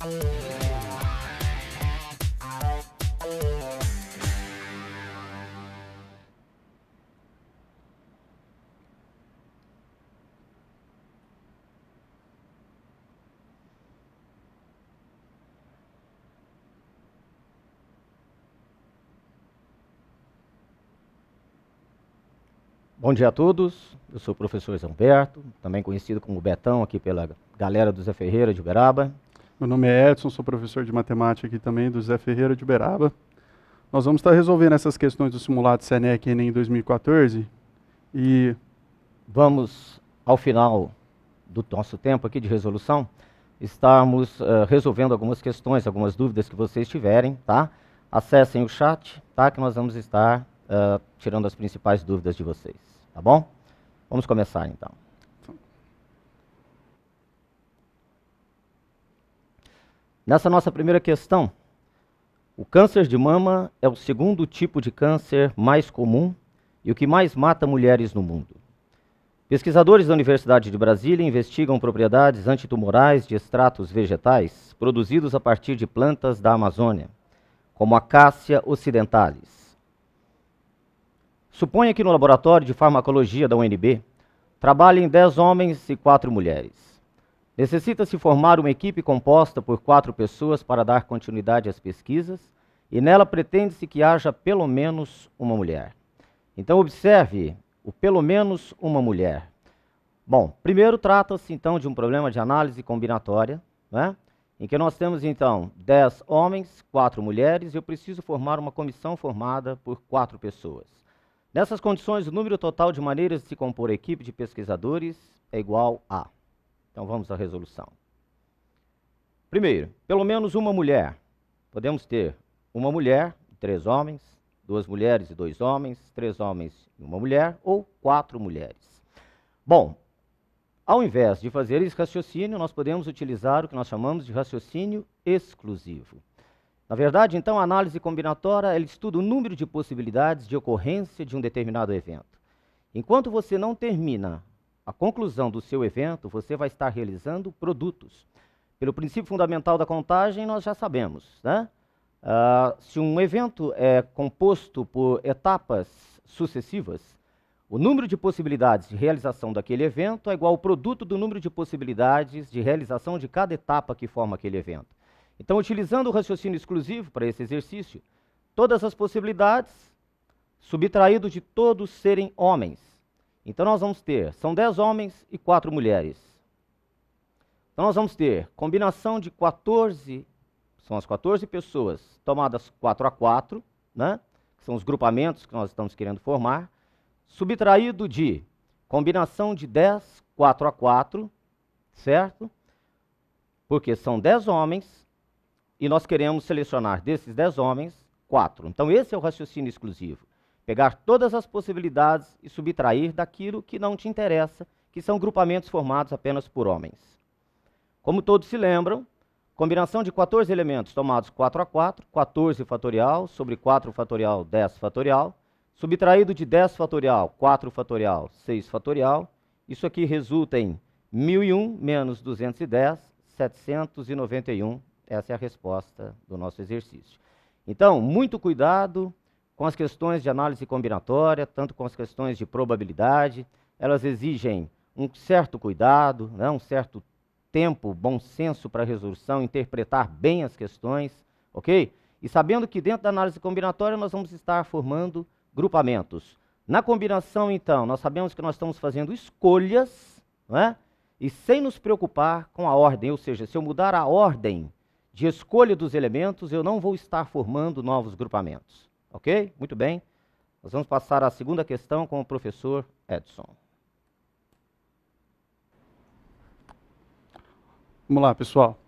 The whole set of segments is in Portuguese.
Bom dia a todos, eu sou o professor Zamberto, também conhecido como Betão aqui pela galera do Zé Ferreira de Uberaba. Meu nome é Edson, sou professor de matemática aqui também do Zé Ferreira de Uberaba. Nós vamos estar resolvendo essas questões do simulado SENEC Enem 2014 e vamos, ao final do nosso tempo aqui de resolução, estarmos resolvendo algumas questões, algumas dúvidas que vocês tiverem, tá? Acessem o chat, tá? Que nós vamos estar tirando as principais dúvidas de vocês, tá bom? Vamos começar então. Nessa nossa primeira questão, o câncer de mama é o segundo tipo de câncer mais comum e o que mais mata mulheres no mundo. Pesquisadores da Universidade de Brasília investigam propriedades antitumorais de extratos vegetais produzidos a partir de plantas da Amazônia, como a Cássia occidentalis. Suponha que no laboratório de farmacologia da UNB trabalhem 10 homens e 4 mulheres. Necessita-se formar uma equipe composta por 4 pessoas para dar continuidade às pesquisas e nela pretende-se que haja pelo menos uma mulher. Então observe o pelo menos uma mulher. Bom, primeiro trata-se então de um problema de análise combinatória, né? Em que nós temos então 10 homens, 4 mulheres e eu preciso formar uma comissão formada por 4 pessoas. Nessas condições, o número total de maneiras de se compor a equipe de pesquisadores é igual a... Então vamos à resolução. Primeiro, pelo menos uma mulher. Podemos ter uma mulher e 3 homens, 2 mulheres e 2 homens, 3 homens e uma mulher ou 4 mulheres. Bom, ao invés de fazer esse raciocínio, nós podemos utilizar o que nós chamamos de raciocínio exclusivo. Na verdade, então, a análise combinatória ela estuda o número de possibilidades de ocorrência de um determinado evento. Enquanto você não termina a conclusão do seu evento, você vai estar realizando produtos. Pelo princípio fundamental da contagem, nós já sabemos, né? Se um evento é composto por etapas sucessivas, o número de possibilidades de realização daquele evento é igual ao produto do número de possibilidades de realização de cada etapa que forma aquele evento. Então, utilizando o raciocínio exclusivo para esse exercício, todas as possibilidades, subtraído de todos serem homens. Então, nós vamos ter, são 10 homens e 4 mulheres. Então, nós vamos ter combinação de 14, são as 14 pessoas tomadas 4 a 4, né? Que são os grupamentos que nós estamos querendo formar, subtraído de combinação de 10, 4 a 4, certo? Porque são 10 homens, e nós queremos selecionar desses 10 homens, 4. Então esse é o raciocínio exclusivo. Pegar todas as possibilidades e subtrair daquilo que não te interessa, que são grupamentos formados apenas por homens. Como todos se lembram, combinação de 14 elementos tomados 4 a 4, 14 fatorial sobre 4 fatorial, 10 fatorial, subtraído de 10 fatorial, 4 fatorial, 6 fatorial, isso aqui resulta em 1001 menos 210, 791. Essa é a resposta do nosso exercício. Então, muito cuidado com as questões de análise combinatória, tanto com as questões de probabilidade. Elas exigem um certo cuidado, né, um certo tempo, bom senso para a resolução, interpretar bem as questões, ok? E sabendo que dentro da análise combinatória nós vamos estar formando grupamentos. Na combinação, então, nós sabemos que nós estamos fazendo escolhas, né, e sem nos preocupar com a ordem, ou seja, se eu mudar a ordem de escolha dos elementos, eu não vou estar formando novos grupamentos. Ok? Muito bem. Nós vamos passar à segunda questão com o professor Edson. Vamos lá, pessoal.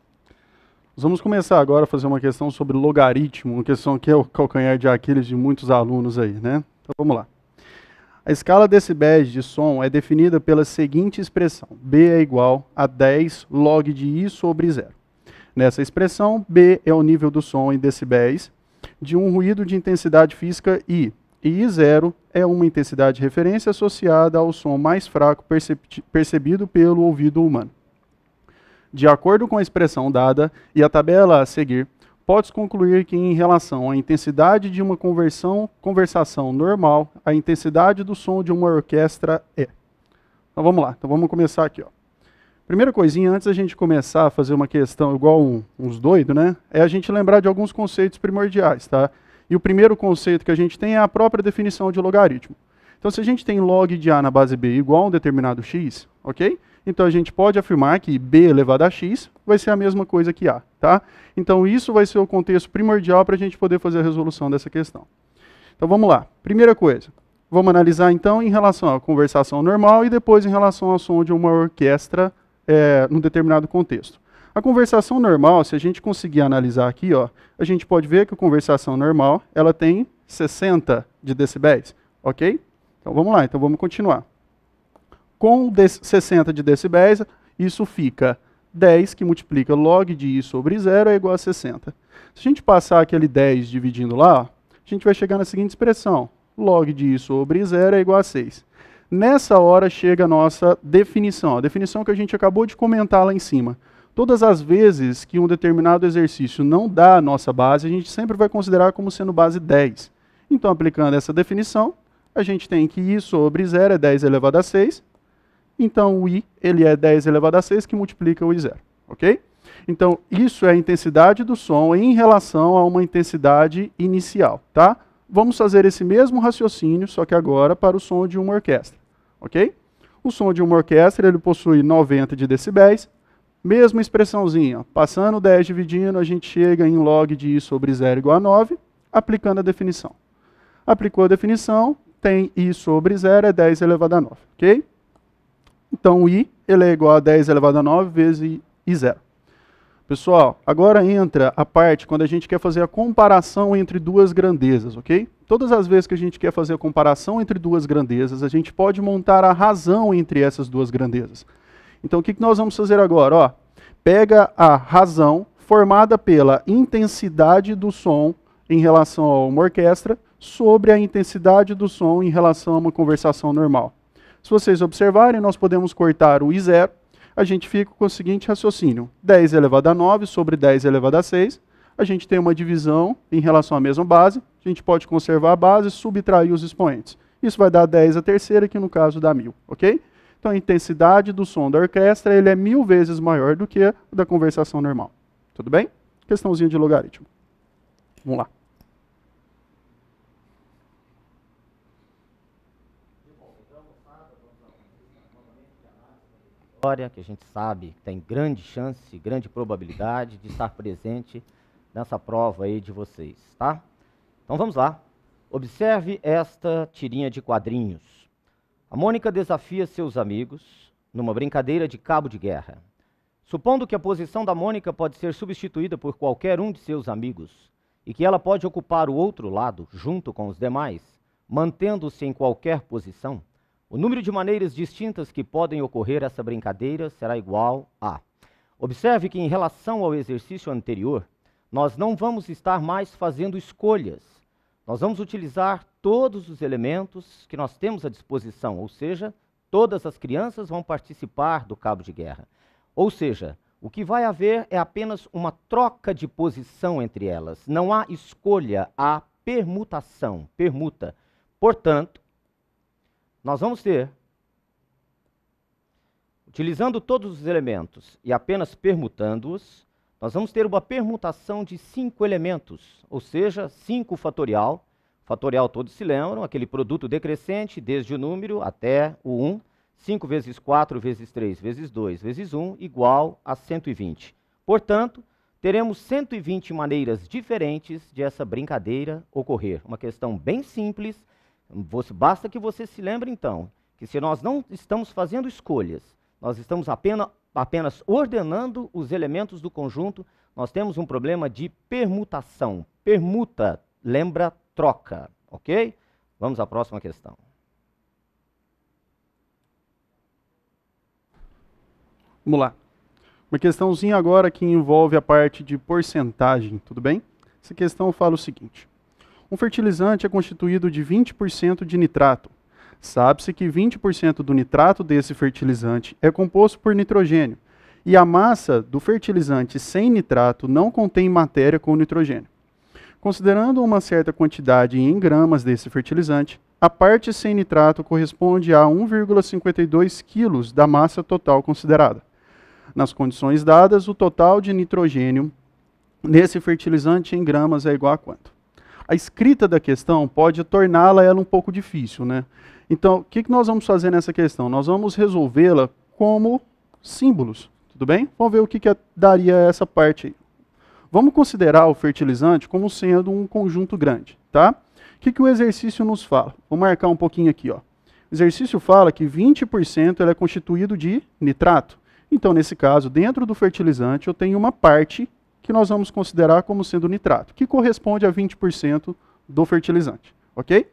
Nós vamos começar agora a fazer uma questão sobre logaritmo, uma questão que é o calcanhar de Aquiles de muitos alunos aí, né? Então vamos lá. A escala decibéis de som é definida pela seguinte expressão: B é igual a 10 log de I sobre 0. Nessa expressão, B é o nível do som em decibéis de um ruído de intensidade física I. E I0 é uma intensidade de referência associada ao som mais fraco percebido pelo ouvido humano. De acordo com a expressão dada e a tabela a seguir, pode-se concluir que, em relação à intensidade de uma conversação normal, a intensidade do som de uma orquestra é. Então vamos lá, então vamos começar aqui. Ó. Primeira coisinha, antes da gente começar a fazer uma questão igual uns doidos, né? É a gente lembrar de alguns conceitos primordiais, tá? E o primeiro conceito que a gente tem é a própria definição de logaritmo. Então se a gente tem log de A na base B igual a um determinado x, ok? Então a gente pode afirmar que B elevado a x vai ser a mesma coisa que A, tá? Então isso vai ser o contexto primordial para a gente poder fazer a resolução dessa questão. Então vamos lá. Primeira coisa, vamos analisar então em relação à conversação normal e depois em relação ao som de uma orquestra num determinado contexto. A conversação normal, se a gente conseguir analisar aqui, ó, a gente pode ver que a conversação normal ela tem 60 de decibéis, ok? Então vamos lá, então vamos continuar. Com 60 de decibéis, isso fica 10, que multiplica log de I sobre 0 é igual a 60. Se a gente passar aquele 10 dividindo lá, ó, a gente vai chegar na seguinte expressão. Log de I sobre 0 é igual a 6. Nessa hora chega a nossa definição, a definição que a gente acabou de comentar lá em cima. Todas as vezes que um determinado exercício não dá a nossa base, a gente sempre vai considerar como sendo base 10. Então, aplicando essa definição, a gente tem que I sobre 0 é 10 elevado a 6. Então, o I ele é 10 elevado a 6, que multiplica o I0. Ok? Então, isso é a intensidade do som em relação a uma intensidade inicial. Tá? Vamos fazer esse mesmo raciocínio, só que agora para o som de uma orquestra. Ok? O som de uma orquestra ele possui 90 de decibéis. Mesma expressãozinha. Passando 10 dividindo, a gente chega em log de I sobre 0 igual a 9, aplicando a definição. Aplicou a definição, tem I sobre 0 é 10 elevado a 9. Ok? Então, o I ele é igual a 10 elevado a 9 vezes I0. Pessoal, agora entra a parte quando a gente quer fazer a comparação entre duas grandezas, ok? Todas as vezes que a gente quer fazer a comparação entre duas grandezas, a gente pode montar a razão entre essas duas grandezas. Então, o que nós vamos fazer agora? Ó, pega a razão formada pela intensidade do som em relação a uma orquestra sobre a intensidade do som em relação a uma conversação normal. Se vocês observarem, nós podemos cortar o I0, a gente fica com o seguinte raciocínio. 10 elevado a 9 sobre 10 elevado a 6, a gente tem uma divisão em relação à mesma base, a gente pode conservar a base e subtrair os expoentes. Isso vai dar 10 a terceira, que no caso dá 1000, ok? Então a intensidade do som da orquestra ele é 1000 vezes maior do que a da conversação normal. Tudo bem? Questãozinha de logaritmo. Vamos lá. Que a gente sabe que tem grande chance, grande probabilidade de estar presente nessa prova aí de vocês, tá? Então vamos lá. Observe esta tirinha de quadrinhos. A Mônica desafia seus amigos numa brincadeira de cabo de guerra. Supondo que a posição da Mônica pode ser substituída por qualquer um de seus amigos e que ela pode ocupar o outro lado junto com os demais, mantendo-se em qualquer posição, o número de maneiras distintas que podem ocorrer essa brincadeira será igual a... Observe que em relação ao exercício anterior, nós não vamos estar mais fazendo escolhas. Nós vamos utilizar todos os elementos que nós temos à disposição, ou seja, todas as crianças vão participar do cabo de guerra. Ou seja, o que vai haver é apenas uma troca de posição entre elas. Não há escolha, há permutação, permuta. Portanto, nós vamos ter, utilizando todos os elementos e apenas permutando-os, nós vamos ter uma permutação de 5 elementos, ou seja, 5 fatorial. Fatorial todos se lembram, aquele produto decrescente desde o número até o 1. 5 vezes 4 vezes 3 vezes 2 vezes 1 igual a 120. Portanto, teremos 120 maneiras diferentes de essa brincadeira ocorrer. Uma questão bem simples. Basta que você se lembre, então, que se nós não estamos fazendo escolhas, nós estamos apenas ordenando os elementos do conjunto, nós temos um problema de permutação. Permuta, lembra troca, ok? Vamos à próxima questão. Vamos lá. Uma questãozinha agora que envolve a parte de porcentagem, tudo bem? Essa questão fala o seguinte. Um fertilizante é constituído de 20% de nitrato. Sabe-se que 20% do nitrato desse fertilizante é composto por nitrogênio e a massa do fertilizante sem nitrato não contém matéria com nitrogênio. Considerando uma certa quantidade em gramas desse fertilizante, a parte sem nitrato corresponde a 1,52 kg da massa total considerada. Nas condições dadas, o total de nitrogênio nesse fertilizante em gramas é igual a quanto? A escrita da questão pode torná-la um pouco difícil, né? Então, o que nós vamos fazer nessa questão? Nós vamos resolvê-la como símbolos, tudo bem? Vamos ver o que daria essa parte aí. Vamos considerar o fertilizante como sendo um conjunto grande, tá? O que o exercício nos fala? Vou marcar um pouquinho aqui, ó. O exercício fala que 20% ele é constituído de nitrato. Então, nesse caso, dentro do fertilizante, eu tenho uma parte que nós vamos considerar como sendo nitrato, que corresponde a 20% do fertilizante, ok?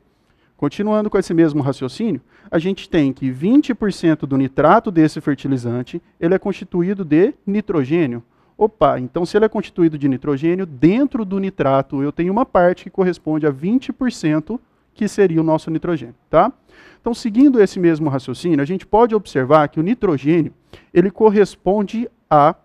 Continuando com esse mesmo raciocínio, a gente tem que 20% do nitrato desse fertilizante, ele é constituído de nitrogênio. Opa, então se ele é constituído de nitrogênio, dentro do nitrato eu tenho uma parte que corresponde a 20%, que seria o nosso nitrogênio, tá? Então, seguindo esse mesmo raciocínio, a gente pode observar que o nitrogênio, ele corresponde a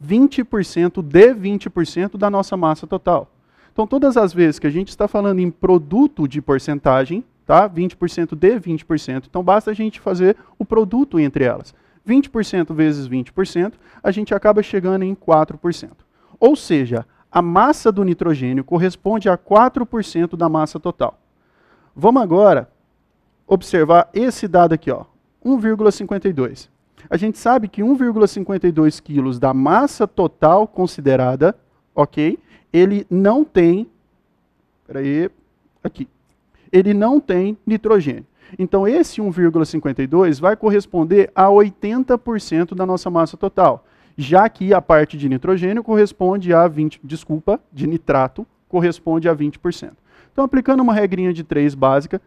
20% de 20% da nossa massa total. Então, todas as vezes que a gente está falando em produto de porcentagem, tá? 20% de 20%, então basta a gente fazer o produto entre elas. 20% vezes 20%, a gente acaba chegando em 4%. Ou seja, a massa do nitrogênio corresponde a 4% da massa total. Vamos agora observar esse dado aqui, ó, 1,52. A gente sabe que 1,52 quilos da massa total considerada, ok, ele não tem, ele não tem nitrogênio. Então, esse 1,52 vai corresponder a 80% da nossa massa total, já que a parte de nitrogênio corresponde a de nitrato, corresponde a 20%. Então, aplicando uma regrinha de 3 básica,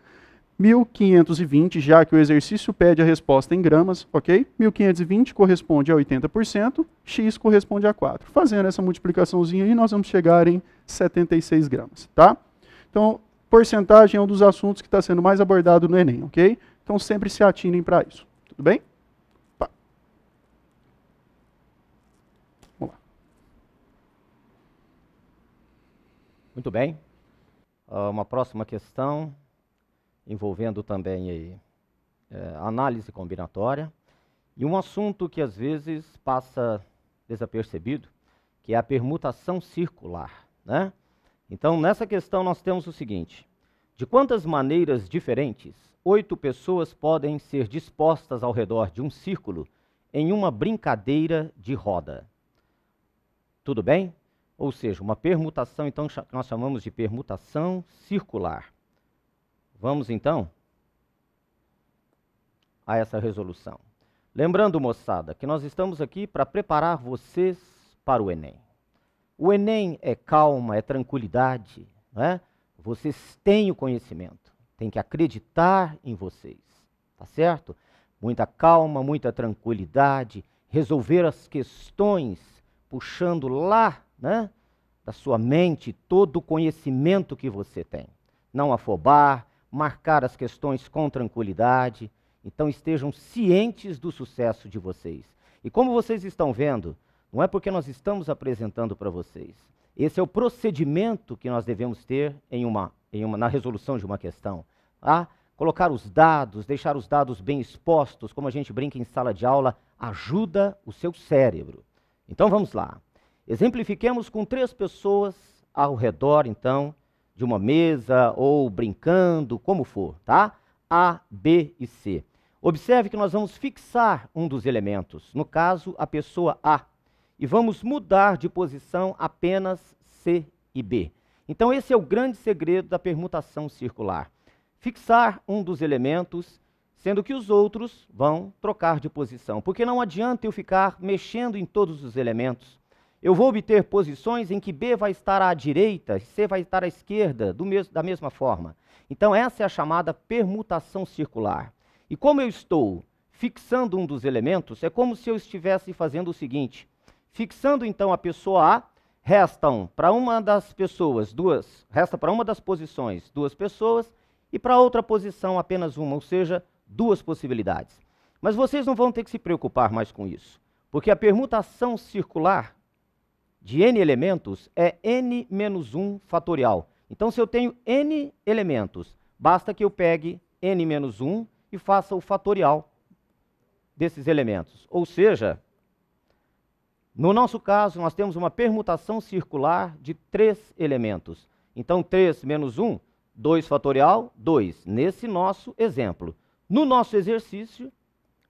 1.520, já que o exercício pede a resposta em gramas, ok? 1.520 corresponde a 80%, x corresponde a 4. Fazendo essa multiplicaçãozinha aí, nós vamos chegar em 76 gramas, tá? Então, porcentagem é um dos assuntos que está sendo mais abordado no Enem, ok? Então, sempre se atinem para isso, tudo bem? Pá. Vamos lá. Muito bem. Uma próxima questão, envolvendo também aí, análise combinatória, e um assunto que às vezes passa desapercebido, que é a permutação circular, né? Então, nessa questão nós temos o seguinte: de quantas maneiras diferentes 8 pessoas podem ser dispostas ao redor de um círculo em uma brincadeira de roda? Tudo bem? Ou seja, uma permutação, então, que nós chamamos de permutação circular. Vamos, então, a essa resolução. Lembrando, moçada, que nós estamos aqui para preparar vocês para o Enem. O Enem é calma, é tranquilidade, né? Vocês têm o conhecimento, tem que acreditar em vocês, tá certo? Muita calma, muita tranquilidade, resolver as questões puxando lá, né, da sua mente todo o conhecimento que você tem. Não afobar, marcar as questões com tranquilidade. Então estejam cientes do sucesso de vocês. E como vocês estão vendo, não é porque nós estamos apresentando para vocês. Esse é o procedimento que nós devemos ter na resolução de uma questão. Tá? Colocar os dados, deixar os dados bem expostos, como a gente brinca em sala de aula, ajuda o seu cérebro. Então vamos lá. Exemplifiquemos com 3 pessoas ao redor, então, de uma mesa ou brincando, como for, tá? A, B e C. Observe que nós vamos fixar um dos elementos, no caso, a pessoa A, e vamos mudar de posição apenas C e B. Então, esse é o grande segredo da permutação circular. Fixar um dos elementos, sendo que os outros vão trocar de posição, porque não adianta eu ficar mexendo em todos os elementos. Eu vou obter posições em que B vai estar à direita, C vai estar à esquerda, da mesma forma. Então, essa é a chamada permutação circular. E como eu estou fixando um dos elementos, é como se eu estivesse fazendo o seguinte: fixando então a pessoa A, restam para uma das pessoas resta para uma das posições 2 pessoas e para outra posição apenas uma, ou seja, 2 possibilidades. Mas vocês não vão ter que se preocupar mais com isso, Porque a permutação circular de n elementos é n menos 1 fatorial. Então, se eu tenho n elementos, basta que eu pegue n menos 1 e faça o fatorial desses elementos. Ou seja, no nosso caso, nós temos uma permutação circular de 3 elementos. Então, 3 menos 1, 2 fatorial, 2, nesse nosso exemplo. No nosso exercício,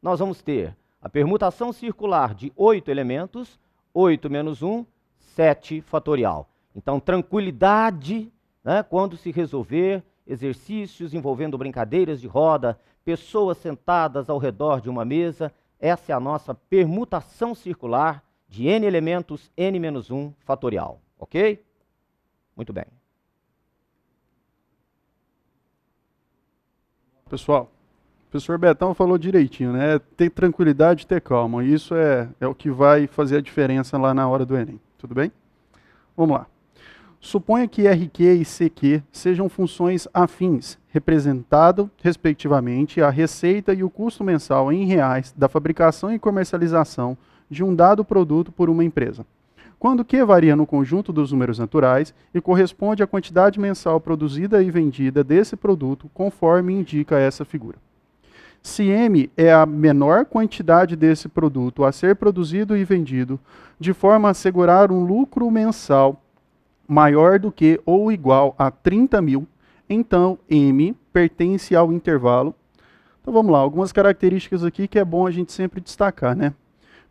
nós vamos ter a permutação circular de 8 elementos, 8 menos 1, 7 fatorial. Então, tranquilidade, né, quando se resolver exercícios envolvendo brincadeiras de roda, pessoas sentadas ao redor de uma mesa. Essa é a nossa permutação circular de n elementos, n menos 1 fatorial. Ok? Muito bem. Pessoal, o professor Betão falou direitinho, né? Ter tranquilidade, ter calma. Isso é o que vai fazer a diferença lá na hora do Enem. Tudo bem? Vamos lá. Suponha que RQ e CQ sejam funções afins, representado, respectivamente, a receita e o custo mensal em reais da fabricação e comercialização de um dado produto por uma empresa, quando Q varia no conjunto dos números naturais e corresponde à quantidade mensal produzida e vendida desse produto, conforme indica essa figura. Se M é a menor quantidade desse produto a ser produzido e vendido, de forma a assegurar um lucro mensal maior do que ou igual a 30 mil, então M pertence ao intervalo. Então vamos lá, algumas características aqui que é bom a gente sempre destacar, né?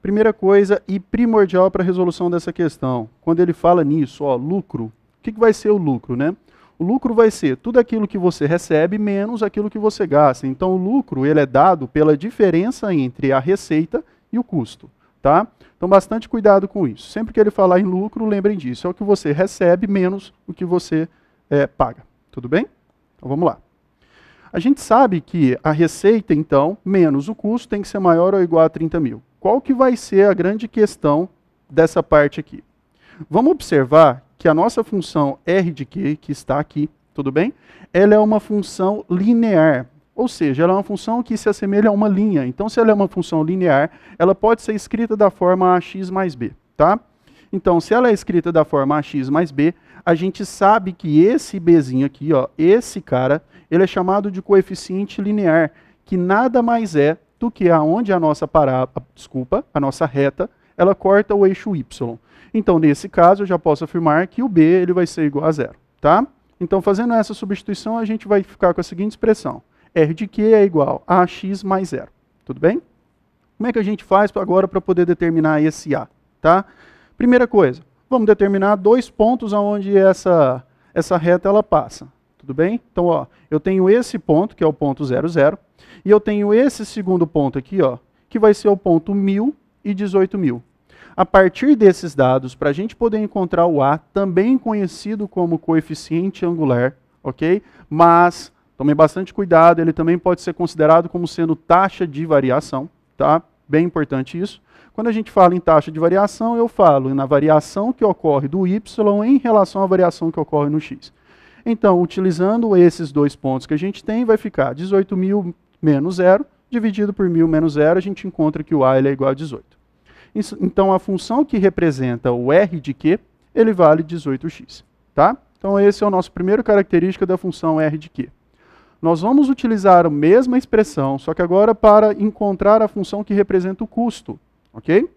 Primeira coisa e primordial para a resolução dessa questão, quando ele fala nisso, ó, lucro, o que vai ser o lucro, né? O lucro vai ser tudo aquilo que você recebe menos aquilo que você gasta. Então o lucro ele é dado pela diferença entre a receita e o custo, tá? Então bastante cuidado com isso. Sempre que ele falar em lucro, lembrem disso, é o que você recebe menos o que você paga. Tudo bem? Então vamos lá. A gente sabe que a receita, então, menos o custo tem que ser maior ou igual a 30 mil. Qual que vai ser a grande questão dessa parte aqui? Vamos observar que a nossa função R de Q, que está aqui, tudo bem? Ela é uma função linear, ou seja, ela é uma função que se assemelha a uma linha. Então, se ela é uma função linear, ela pode ser escrita da forma ax mais b, tá? Então, se ela é escrita da forma ax mais b, a gente sabe que esse bzinho aqui, ó, esse cara, ele é chamado de coeficiente linear, que nada mais é do que aonde a nossa a nossa reta, ela corta o eixo y. Então, nesse caso, eu já posso afirmar que o b ele vai ser igual a zero, tá? Então, fazendo essa substituição, a gente vai ficar com a seguinte expressão. R de Q é igual a ax mais zero. Tudo bem? Como é que a gente faz agora para poder determinar esse A? Tá? Primeira coisa, vamos determinar 2 pontos onde essa reta ela passa. Tudo bem? Então, ó, eu tenho esse ponto, que é o ponto 0, 0, e eu tenho esse segundo ponto aqui, ó, que vai ser o ponto 1000 e 18.000. A partir desses dados, para a gente poder encontrar o A, também conhecido como coeficiente angular, ok? Mas, tomem bastante cuidado, ele também pode ser considerado como sendo taxa de variação, tá? Bem importante isso. Quando a gente fala em taxa de variação, eu falo na variação que ocorre do y em relação à variação que ocorre no x. Então, utilizando esses 2 pontos que a gente tem, vai ficar 18.000 menos 0, dividido por 1.000 menos 0, a gente encontra que o A ele é igual a 18. Então, a função que representa o R de Q, ele vale 18x. Tá? Então, esse é o nosso primeiro característica da função R de Q. Nós vamos utilizar a mesma expressão, só que agora para encontrar a função que representa o custo. Ok?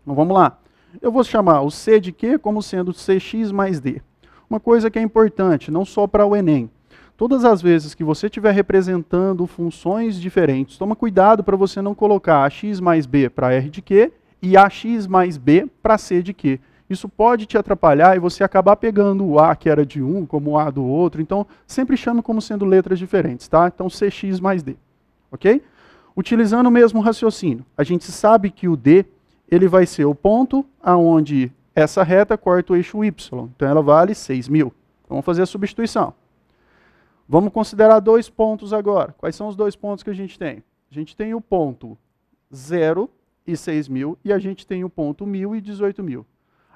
Então, vamos lá. Eu vou chamar o C de Q como sendo Cx mais D. Uma coisa que é importante, não só para o Enem. Todas as vezes que você estiver representando funções diferentes, toma cuidado para você não colocar ax mais b para R de Q e ax mais b para C de Q. Isso pode te atrapalhar e você acabar pegando o A que era de um como o A do outro. Então, sempre chame como sendo letras diferentes, tá? Então, Cx mais D, ok? Utilizando o mesmo raciocínio, a gente sabe que o D ele vai ser o ponto aonde essa reta corta o eixo y. Então, ela vale 6.000. Então, vamos fazer a substituição. Vamos considerar 2 pontos agora. Quais são os 2 pontos que a gente tem? A gente tem o ponto 0 e 6.000 e a gente tem o ponto 1.000 e 18.000.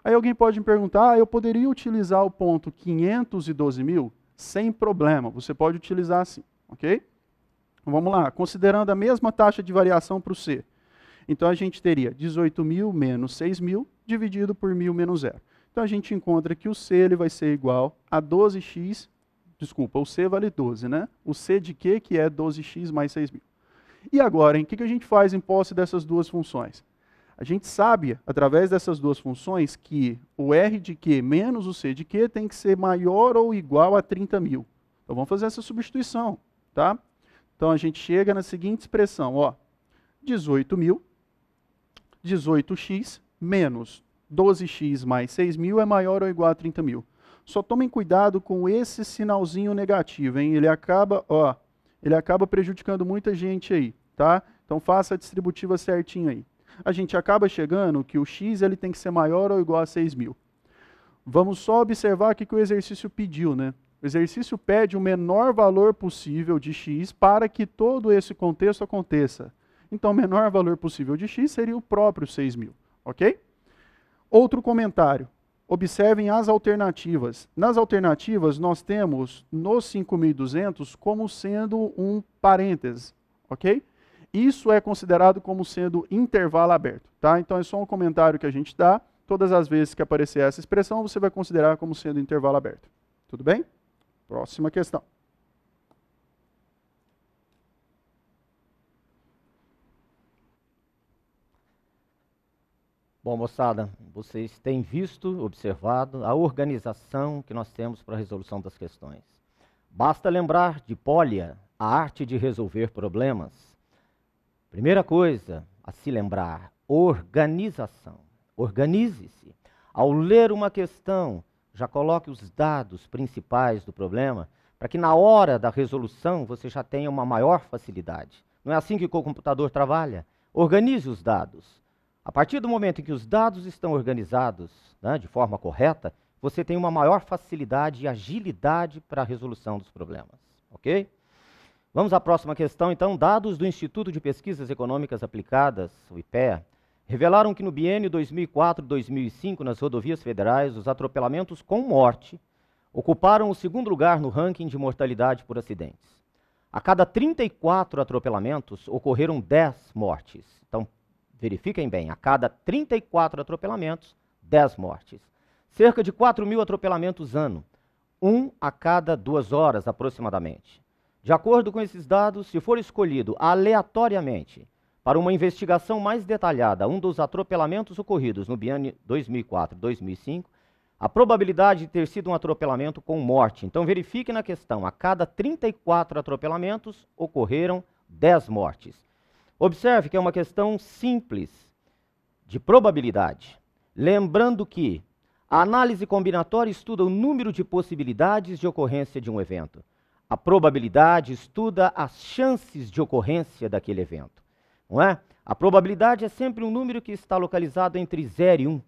Aí alguém pode me perguntar, eu poderia utilizar o ponto 512.000? Sem problema, você pode utilizar assim, ok? Então, vamos lá, considerando a mesma taxa de variação para o C. Então a gente teria 18.000 menos 6.000 dividido por 1.000 menos 0. Então a gente encontra que o C ele vai ser igual a 12x, desculpa, o C vale 12, né? O C de Q que é 12x mais 6.000. E agora, o que a gente faz em posse dessas duas funções? A gente sabe, através dessas duas funções, que o R de Q menos o C de Q tem que ser maior ou igual a 30.000. Então vamos fazer essa substituição, tá? Então a gente chega na seguinte expressão, ó, 18.000, 18x menos 12x mais 6.000 é maior ou igual a 30.000. Só tomem cuidado com esse sinalzinho negativo, hein? Ele acaba prejudicando muita gente aí, tá? Então faça a distributiva certinho aí. A gente acaba chegando que o x ele tem que ser maior ou igual a 6.000. Vamos só observar o que o exercício pediu, né? O exercício pede o menor valor possível de x para que todo esse contexto aconteça. Então, o menor valor possível de x seria o próprio 6.000, ok? Outro comentário. Observem as alternativas. Nas alternativas, nós temos nos 5.200 como sendo um parêntese, ok? Isso é considerado como sendo intervalo aberto, tá? Então, é só um comentário que a gente dá. Todas as vezes que aparecer essa expressão, você vai considerar como sendo intervalo aberto. Tudo bem? Próxima questão. Bom, moçada, vocês têm visto, observado a organização que nós temos para a resolução das questões. Basta lembrar de Pólia, a arte de resolver problemas. Primeira coisa a se lembrar, organização. Organize-se. Ao ler uma questão, já coloque os dados principais do problema, para que na hora da resolução você já tenha uma maior facilidade. Não é assim que o computador trabalha? Organize os dados. A partir do momento em que os dados estão organizados, né, de forma correta, você tem uma maior facilidade e agilidade para a resolução dos problemas. Ok? Vamos à próxima questão, então. Dados do Instituto de Pesquisas Econômicas Aplicadas, o IPEA, revelaram que no biênio 2004-2005, nas rodovias federais, os atropelamentos com morte ocuparam o segundo lugar no ranking de mortalidade por acidentes. A cada 34 atropelamentos, ocorreram 10 mortes. Então, verifiquem bem, a cada 34 atropelamentos, 10 mortes. Cerca de 4.000 atropelamentos ano, 1 a cada 2 horas aproximadamente. De acordo com esses dados, se for escolhido aleatoriamente para uma investigação mais detalhada um dos atropelamentos ocorridos no biênio 2004-2005, a probabilidade de ter sido um atropelamento com morte. Então verifique na questão, a cada 34 atropelamentos ocorreram 10 mortes. Observe que é uma questão simples, de probabilidade. Lembrando que a análise combinatória estuda o número de possibilidades de ocorrência de um evento. A probabilidade estuda as chances de ocorrência daquele evento. Não é? A probabilidade é sempre um número que está localizado entre 0 e 1.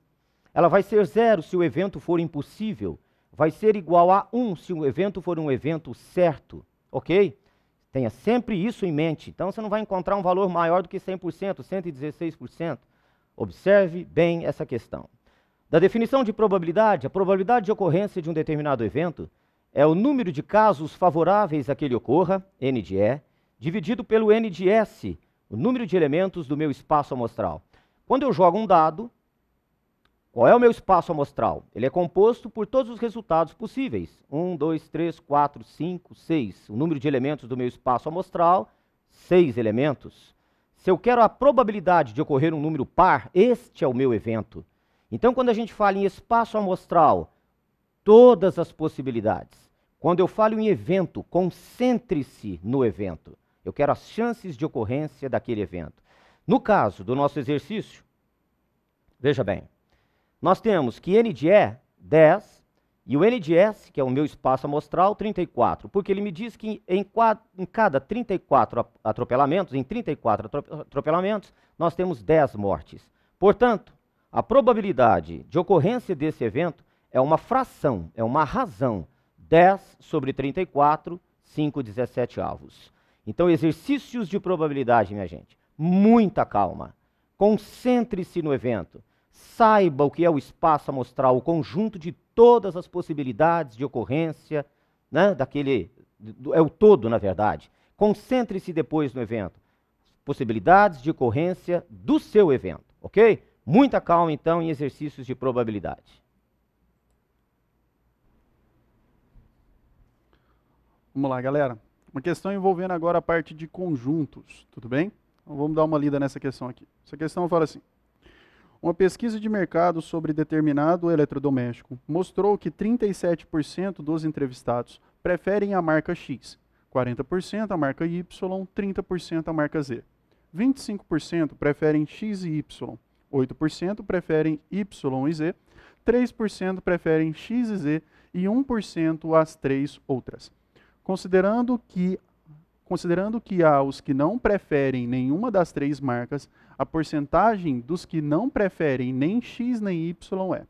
Ela vai ser 0 se o evento for impossível, vai ser igual a 1 se o evento for um evento certo, ok? Tenha sempre isso em mente. Então, você não vai encontrar um valor maior do que 100%, 116%. Observe bem essa questão. Da definição de probabilidade, a probabilidade de ocorrência de um determinado evento é o número de casos favoráveis a que ele ocorra, N de E, dividido pelo N de S, o número de elementos do meu espaço amostral. Quando eu jogo um dado, qual é o meu espaço amostral? Ele é composto por todos os resultados possíveis. 1, 2, 3, 4, 5, 6. O número de elementos do meu espaço amostral, 6 elementos. Se eu quero a probabilidade de ocorrer um número par, este é o meu evento. Então, quando a gente fala em espaço amostral, todas as possibilidades. Quando eu falo em evento, concentre-se no evento. Eu quero as chances de ocorrência daquele evento. No caso do nosso exercício, veja bem, nós temos que N de E, 10, e o N de S, que é o meu espaço amostral, 34, porque ele me diz que em cada 34 atropelamentos, nós temos 10 mortes. Portanto, a probabilidade de ocorrência desse evento é uma fração, é uma razão, 10 sobre 34, 5/17. Então, exercícios de probabilidade, minha gente, muita calma, concentre-se no evento. Saiba o que é o espaço amostral, o conjunto de todas as possibilidades de ocorrência, né, é o todo, na verdade. Concentre-se depois no evento. possibilidades de ocorrência do seu evento, ok? Muita calma, então, em exercícios de probabilidade. Vamos lá, galera. Uma questão envolvendo agora a parte de conjuntos, tudo bem? Então, vamos dar uma lida nessa questão aqui. Essa questão fala assim: uma pesquisa de mercado sobre determinado eletrodoméstico mostrou que 37% dos entrevistados preferem a marca X, 40% a marca Y, 30% a marca Z. 25% preferem X e Y, 8% preferem Y e Z, 3% preferem X e Z e 1% as três outras. Considerando que há os que não preferem nenhuma das três marcas, a porcentagem dos que não preferem nem X nem Y é.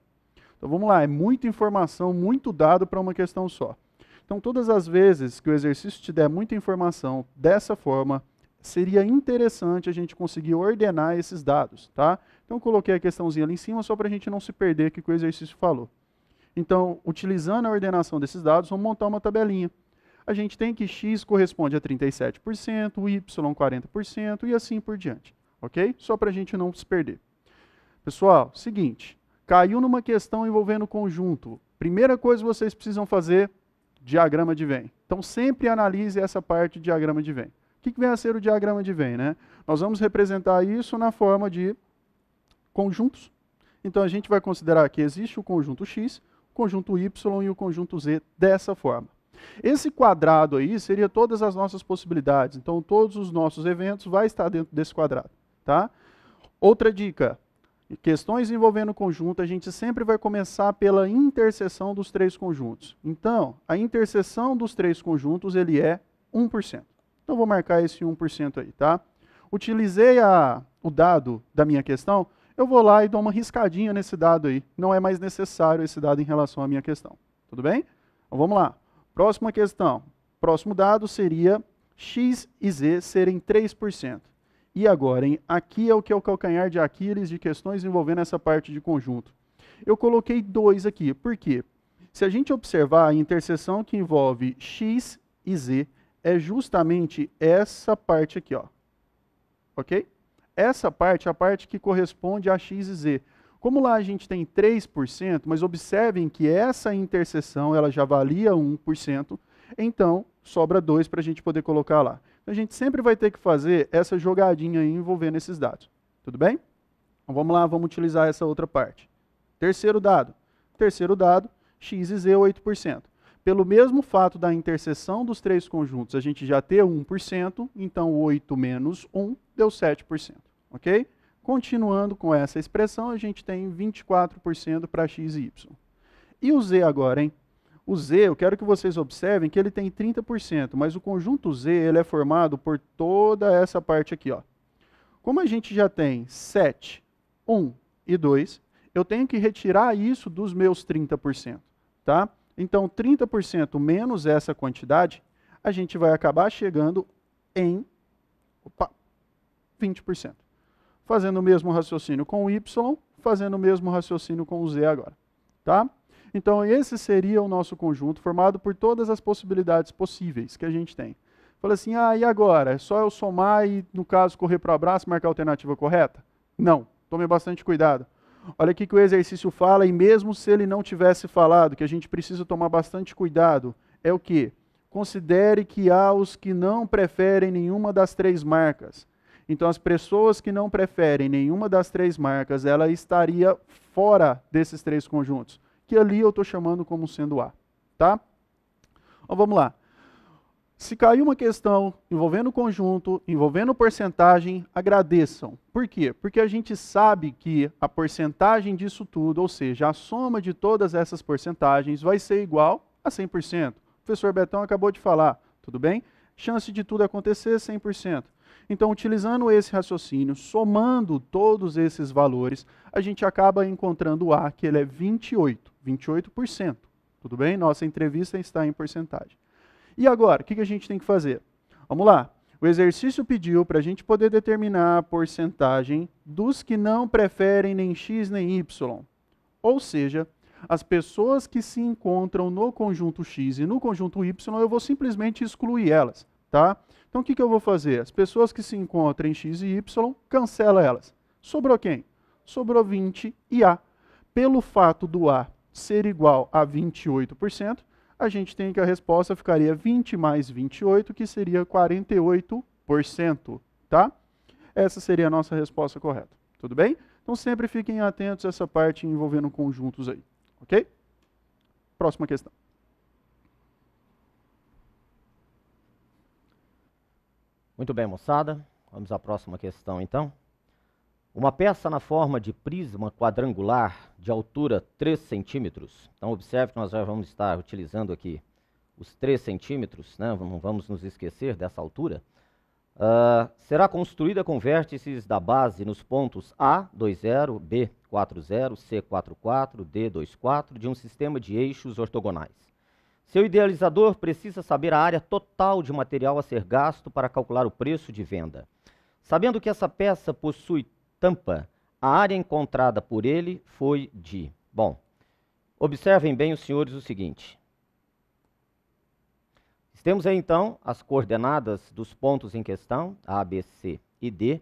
Então vamos lá, é muita informação, muito dado para uma questão só. Então todas as vezes que o exercício te der muita informação dessa forma, seria interessante a gente conseguir ordenar esses dados, tá? Então eu coloquei a questãozinha ali em cima só para a gente não se perder com o que o exercício falou. Então, utilizando a ordenação desses dados, vamos montar uma tabelinha. A gente tem que X corresponde a 37%, Y 40% e assim por diante, ok? Só para a gente não se perder. Pessoal, seguinte, caiu numa questão envolvendo conjunto. Primeira coisa que vocês precisam fazer, diagrama de Venn. Então sempre analise essa parte de diagrama de Venn. O que vem a ser o diagrama de Venn, né? Nós vamos representar isso na forma de conjuntos. Então a gente vai considerar que existe o conjunto X, o conjunto Y e o conjunto Z dessa forma. Esse quadrado aí seria todas as nossas possibilidades. Então todos os nossos eventos vai estar dentro desse quadrado, tá? Outra dica, questões envolvendo conjunto, a gente sempre vai começar pela interseção dos três conjuntos. Então, a interseção dos três conjuntos, ele é 1%. Então, vou marcar esse 1% aí, tá? Utilizei o dado da minha questão, eu vou lá e dou uma riscadinha nesse dado aí. Não é mais necessário esse dado em relação à minha questão. Tudo bem? Então, vamos lá. Próxima questão. Próximo dado seria X e Z serem 3%. E agora, hein? Aqui é o calcanhar de Aquiles de questões envolvendo essa parte de conjunto. Eu coloquei 2 aqui. Por quê? Se a gente observar a interseção que envolve X e Z, é justamente essa parte aqui, ó. Ok? Essa parte é a parte que corresponde a X e Z. Como lá a gente tem 3%, mas observem que essa interseção ela já valia 1%, então sobra 2 para a gente poder colocar lá. Então, a gente sempre vai ter que fazer essa jogadinha aí envolvendo esses dados. Tudo bem? Então, vamos lá, vamos utilizar essa outra parte. Terceiro dado. Terceiro dado, X e Z 8%. Pelo mesmo fato da interseção dos três conjuntos, a gente já ter 1%, então 8 menos 1 deu 7%. Ok? Continuando com essa expressão, a gente tem 24% para X e Y. E o Z agora, hein? O Z, eu quero que vocês observem que ele tem 30%, mas o conjunto Z ele é formado por toda essa parte aqui, ó. Como a gente já tem 7, 1 e 2, eu tenho que retirar isso dos meus 30%, tá? Então, 30% menos essa quantidade, a gente vai acabar chegando em 20%. Fazendo o mesmo raciocínio com o Y, fazendo o mesmo raciocínio com o Z agora, tá? Então, esse seria o nosso conjunto, formado por todas as possibilidades possíveis que a gente tem. Fala assim, e agora? É só eu somar e, no caso, correr para o abraço e marcar a alternativa correta? Não, tome bastante cuidado. Olha aqui que o exercício fala, e mesmo se ele não tivesse falado, que a gente precisa tomar bastante cuidado, é o quê? Considere que há os que não preferem nenhuma das três marcas. Então, as pessoas que não preferem nenhuma das três marcas, ela estaria fora desses três conjuntos, que ali eu estou chamando como sendo A, tá? Então, vamos lá. Se caiu uma questão envolvendo conjunto, envolvendo porcentagem, agradeçam. Por quê? Porque a gente sabe que a porcentagem disso tudo, ou seja, a soma de todas essas porcentagens vai ser igual a 100%. O professor Betão acabou de falar, tudo bem? Chance de tudo acontecer, 100%. Então, utilizando esse raciocínio, somando todos esses valores, a gente acaba encontrando o A, que ele é 28%. Tudo bem? Nossa entrevista está em porcentagem. E agora, o que a gente tem que fazer? Vamos lá. O exercício pediu para a gente poder determinar a porcentagem dos que não preferem nem X nem Y. Ou seja, as pessoas que se encontram no conjunto X e no conjunto Y, eu vou simplesmente excluir elas, tá? Então, o que eu vou fazer? As pessoas que se encontram em x e y, cancela elas. Sobrou quem? Sobrou 20 e A. Pelo fato do A ser igual a 28%, a gente tem que a resposta ficaria 20 mais 28, que seria 48%, tá? Essa seria a nossa resposta correta. Tudo bem? Então, sempre fiquem atentos a essa parte envolvendo conjuntos aí. Ok? Próxima questão. Muito bem, moçada. Vamos à próxima questão, então. Uma peça na forma de prisma quadrangular de altura 3 centímetros. Então, observe que nós já vamos estar utilizando aqui os 3 centímetros, né? Não vamos nos esquecer dessa altura. Será construída com vértices da base nos pontos A, 20, B, 40, C, 44, D, 24, de um sistema de eixos ortogonais. Seu idealizador precisa saber a área total de material a ser gasto para calcular o preço de venda. Sabendo que essa peça possui tampa, a área encontrada por ele foi de... Bom, observem bem, os senhores, o seguinte. Temos aí, então, as coordenadas dos pontos em questão, A, B, C e D.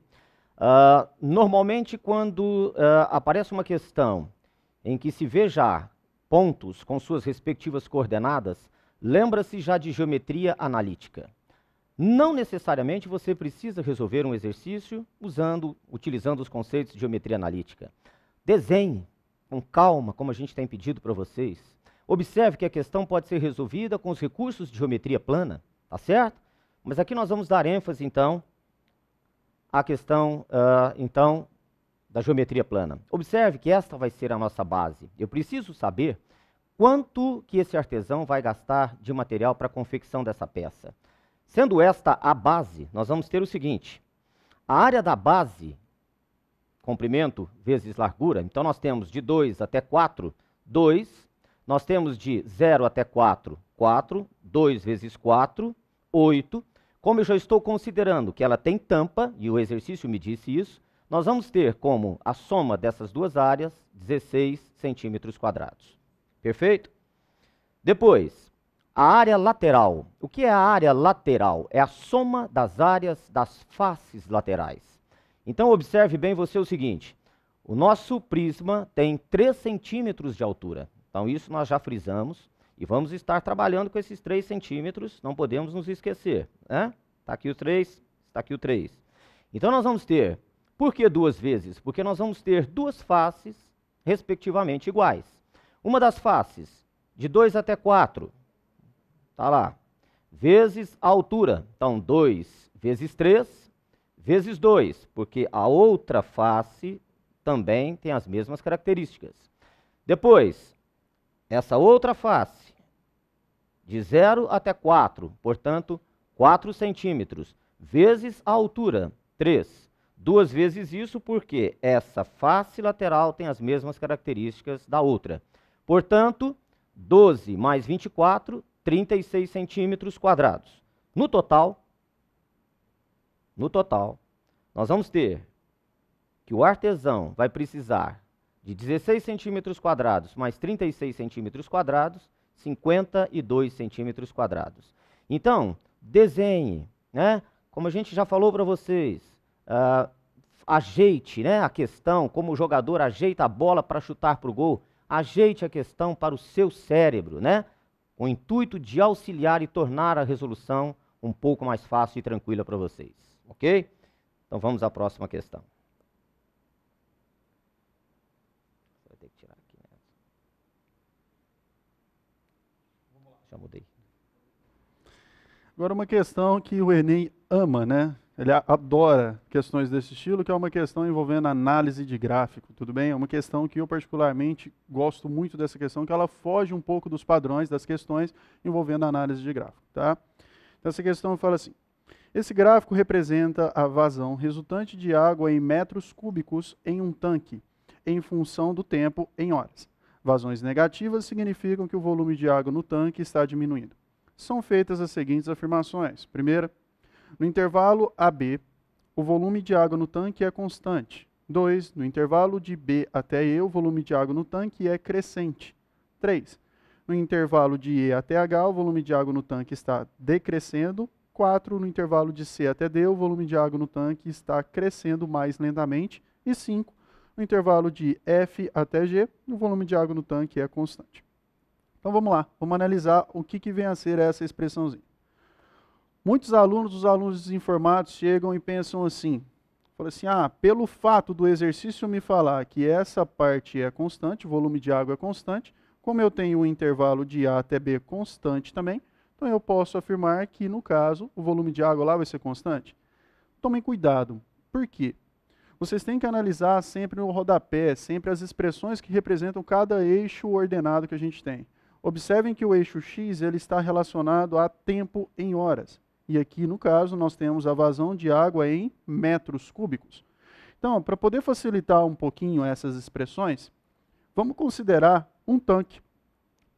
Normalmente, quando aparece uma questão em que se vê já pontos com suas respectivas coordenadas, lembra-se já de geometria analítica. Não necessariamente você precisa resolver um exercício utilizando os conceitos de geometria analítica. Desenhe com calma, como a gente tem pedido para vocês. Observe que a questão pode ser resolvida com os recursos de geometria plana, tá certo? Mas aqui nós vamos dar ênfase, então, à questão, da geometria plana. Observe que esta vai ser a nossa base. Eu preciso saber quanto que esse artesão vai gastar de material para a confecção dessa peça. Sendo esta a base, nós vamos ter o seguinte. A área da base, comprimento vezes largura, então nós temos de 2 até 4, 2. Nós temos de 0 até 4, 4. 2 vezes 4, 8. Como eu já estou considerando que ela tem tampa, e o exercício me disse isso, nós vamos ter como a soma dessas duas áreas 16 centímetros quadrados. Perfeito? Depois, a área lateral. O que é a área lateral? É a soma das áreas das faces laterais. Então, observe bem você o seguinte. O nosso prisma tem 3 centímetros de altura. Então, isso nós já frisamos e vamos estar trabalhando com esses 3 centímetros, não podemos nos esquecer. Né? Está aqui o 3, está aqui o 3. Então, nós vamos ter, por que 2 vezes? Porque nós vamos ter 2 faces, respectivamente, iguais. Uma das faces, de 2 até 4, está lá, vezes a altura. Então, 2 vezes 3, vezes 2, porque a outra face também tem as mesmas características. Depois, essa outra face, de 0 até 4, portanto, 4 centímetros, vezes a altura, 3. 2 vezes isso porque essa face lateral tem as mesmas características da outra. Portanto, 12 mais 24, 36 centímetros quadrados. No total, nós vamos ter que o artesão vai precisar de 16 centímetros quadrados mais 36 centímetros quadrados, 52 centímetros quadrados. Então, desenhe, né? Como a gente já falou para vocês, ajeite, né, a questão, como o jogador ajeita a bola para chutar para o gol, ajeite a questão para o seu cérebro, né? Com o intuito de auxiliar e tornar a resolução um pouco mais fácil e tranquila para vocês, ok? Então vamos à próxima questão. Vai ter que tirar aqui, né? Já mudei. Agora uma questão que o Enem ama, né? Ele adora questões desse estilo, que é uma questão envolvendo análise de gráfico, tudo bem? É uma questão que eu particularmente gosto muito dessa questão, que ela foge um pouco dos padrões das questões envolvendo análise de gráfico, tá? Então essa questão fala assim, esse gráfico representa a vazão resultante de água em metros cúbicos em um tanque, em função do tempo em horas. Vazões negativas significam que o volume de água no tanque está diminuindo. São feitas as seguintes afirmações. Primeira, no intervalo AB, o volume de água no tanque é constante. 2. No intervalo de B até E, o volume de água no tanque é crescente. 3. No intervalo de E até H, o volume de água no tanque está decrescendo. 4, no intervalo de C até D, o volume de água no tanque está crescendo mais lentamente. E 5, no intervalo de F até G, o volume de água no tanque é constante. Então vamos lá, vamos analisar o que vem a ser essa expressãozinha. Muitos alunos, os alunos desinformados, chegam e pensam assim, falam assim, pelo fato do exercício me falar que essa parte é constante, o volume de água é constante, como eu tenho o intervalo de A até B constante também, então eu posso afirmar que, no caso, o volume de água lá vai ser constante. Tomem cuidado. Por quê? Vocês têm que analisar sempre no rodapé, sempre as expressões que representam cada eixo ordenado que a gente tem. Observem que o eixo X ele está relacionado a tempo em horas. E aqui, no caso, nós temos a vazão de água em metros cúbicos. Então, para poder facilitar um pouquinho essas expressões, vamos considerar um tanque.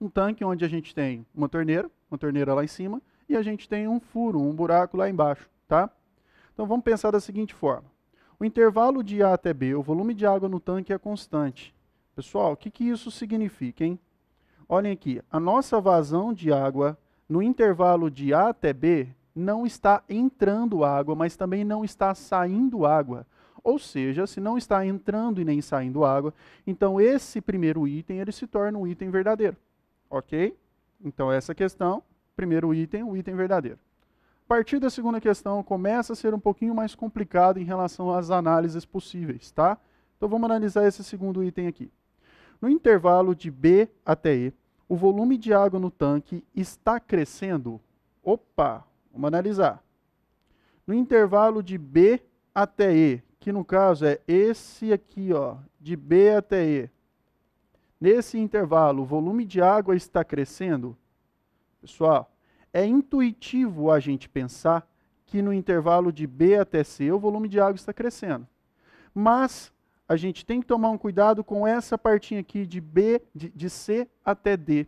Um tanque onde a gente tem uma torneira lá em cima, e a gente tem um furo, um buraco lá embaixo, tá? Então vamos pensar da seguinte forma. O intervalo de A até B, o volume de água no tanque é constante. Pessoal, o que isso significa, hein? Olhem aqui, a nossa vazão de água no intervalo de A até B não está entrando água, mas também não está saindo água. Ou seja, se não está entrando e nem saindo água, então esse primeiro item ele se torna um item verdadeiro. Ok? Então essa questão, primeiro item, o item verdadeiro. A partir da segunda questão, começa a ser um pouquinho mais complicado em relação às análises possíveis, tá? Então vamos analisar esse segundo item aqui. No intervalo de B até E, o volume de água no tanque está crescendo? Opa, vamos analisar. No intervalo de B até E, que no caso é esse aqui, ó, de B até E. Nesse intervalo, o volume de água está crescendo? Pessoal, é intuitivo a gente pensar que no intervalo de B até C o volume de água está crescendo. Mas a gente tem que tomar um cuidado com essa partinha aqui de C até D.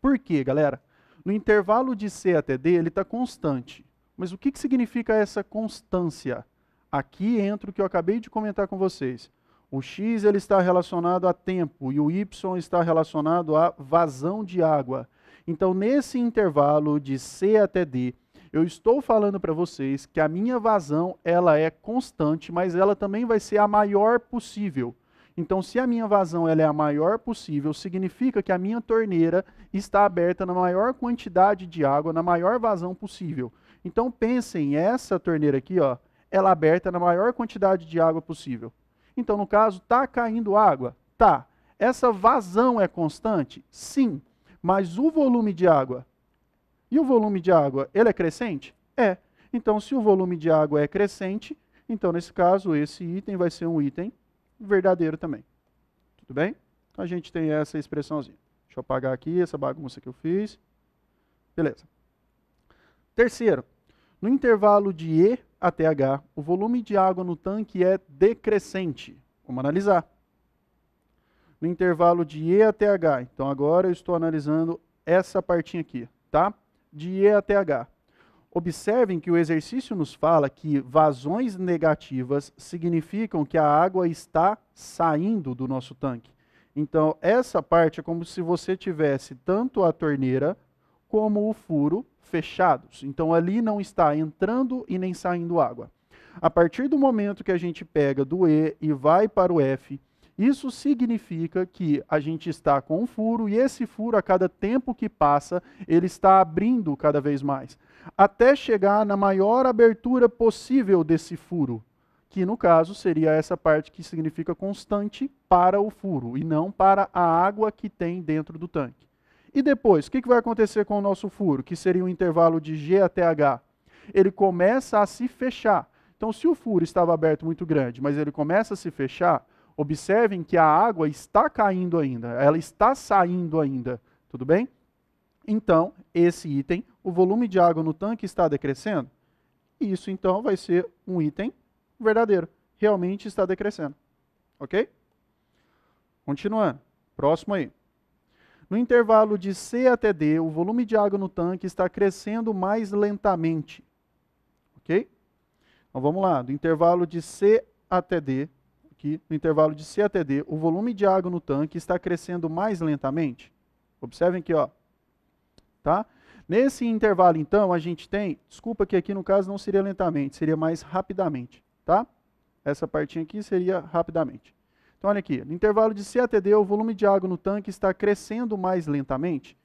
Por quê, galera? No intervalo de C até D ele está constante. Mas o que significa essa constância? Aqui entra o que eu acabei de comentar com vocês. O X ele está relacionado a tempo e o Y está relacionado a vazão de água. Então, nesse intervalo de C até D, eu estou falando para vocês que a minha vazão ela é constante, mas ela também vai ser a maior possível. Então, se a minha vazão ela é a maior possível, significa que a minha torneira está aberta na maior quantidade de água, na maior vazão possível. Então, pensem, essa torneira aqui, ó, ela é aberta na maior quantidade de água possível. Então, no caso, está caindo água? Tá. Essa vazão é constante? Sim. Mas o volume de água? E o volume de água, ele é crescente? É. Então, se o volume de água é crescente, então, nesse caso, esse item vai ser um item verdadeiro também. Tudo bem? Então, a gente tem essa expressãozinha. Deixa eu apagar aqui essa bagunça que eu fiz. Beleza. Terceiro, no intervalo de E até H, o volume de água no tanque é decrescente. Vamos analisar. No intervalo de E até H, então agora eu estou analisando essa partinha aqui, tá? De E até H. Observem que o exercício nos fala que vazões negativas significam que a água está saindo do nosso tanque. Então, essa parte é como se você tivesse tanto a torneira como o furo fechados. Então, ali não está entrando e nem saindo água. A partir do momento que a gente pega do E e vai para o F, isso significa que a gente está com um furo e esse furo, a cada tempo que passa, ele está abrindo cada vez mais, até chegar na maior abertura possível desse furo, que no caso seria essa parte que significa constante para o furo e não para a água que tem dentro do tanque. E depois, o que vai acontecer com o nosso furo, que seria um intervalo de G até H? Ele começa a se fechar. Então, se o furo estava aberto muito grande, mas ele começa a se fechar, observem que a água está caindo ainda, ela está saindo ainda, tudo bem? Então, esse item, o volume de água no tanque está decrescendo? Isso, então, vai ser um item verdadeiro. Realmente está decrescendo. Ok? Continuando. Próximo aí. No intervalo de C até D, o volume de água no tanque está crescendo mais lentamente. Ok? Então, vamos lá. Do intervalo de C até D, aqui, no intervalo de C até D, o volume de água no tanque está crescendo mais lentamente. Observem aqui, ó. Tá? Nesse intervalo, então, a gente tem, desculpa que aqui no caso não seria lentamente, seria mais rapidamente, tá? Essa partinha aqui seria rapidamente. Então, olha aqui, no intervalo de C até D, o volume de água no tanque está crescendo mais lentamente.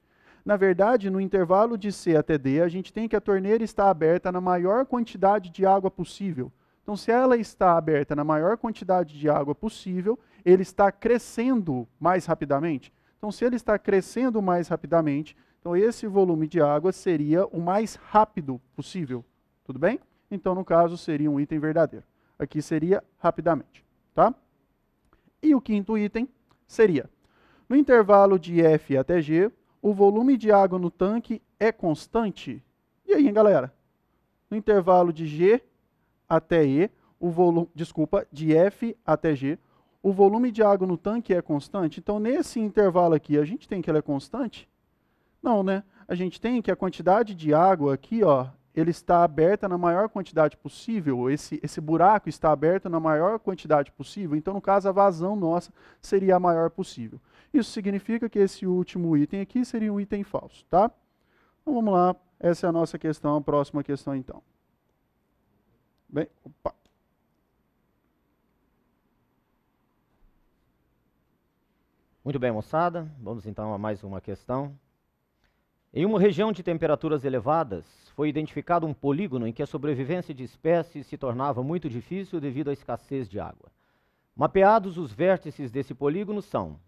Na verdade, no intervalo de C até D, a gente tem que a torneira está aberta na maior quantidade de água possível. Então, se ela está aberta na maior quantidade de água possível, ele está crescendo mais rapidamente. Então, se ele está crescendo mais rapidamente, então esse volume de água seria o mais rápido possível. Tudo bem? Então, no caso, seria um item verdadeiro. Aqui seria rapidamente, tá? E o quinto item seria, no intervalo de F até G, o volume de água no tanque é constante? E aí, hein, galera? No intervalo de G até E, de F até G, o volume de água no tanque é constante? Então, nesse intervalo aqui, a gente tem que ele é constante? Não, né? A gente tem que a quantidade de água aqui, ó, ele está aberta na maior quantidade possível, esse buraco está aberto na maior quantidade possível, então, no caso, a vazão nossa seria a maior possível. Isso significa que esse último item aqui seria um item falso, tá? Então, vamos lá, essa é a nossa questão, a próxima questão, então. Bem, opa. Muito bem, moçada, vamos então a mais uma questão. Em uma região de temperaturas elevadas, foi identificado um polígono em que a sobrevivência de espécies se tornava muito difícil devido à escassez de água. Mapeados, os vértices desse polígono são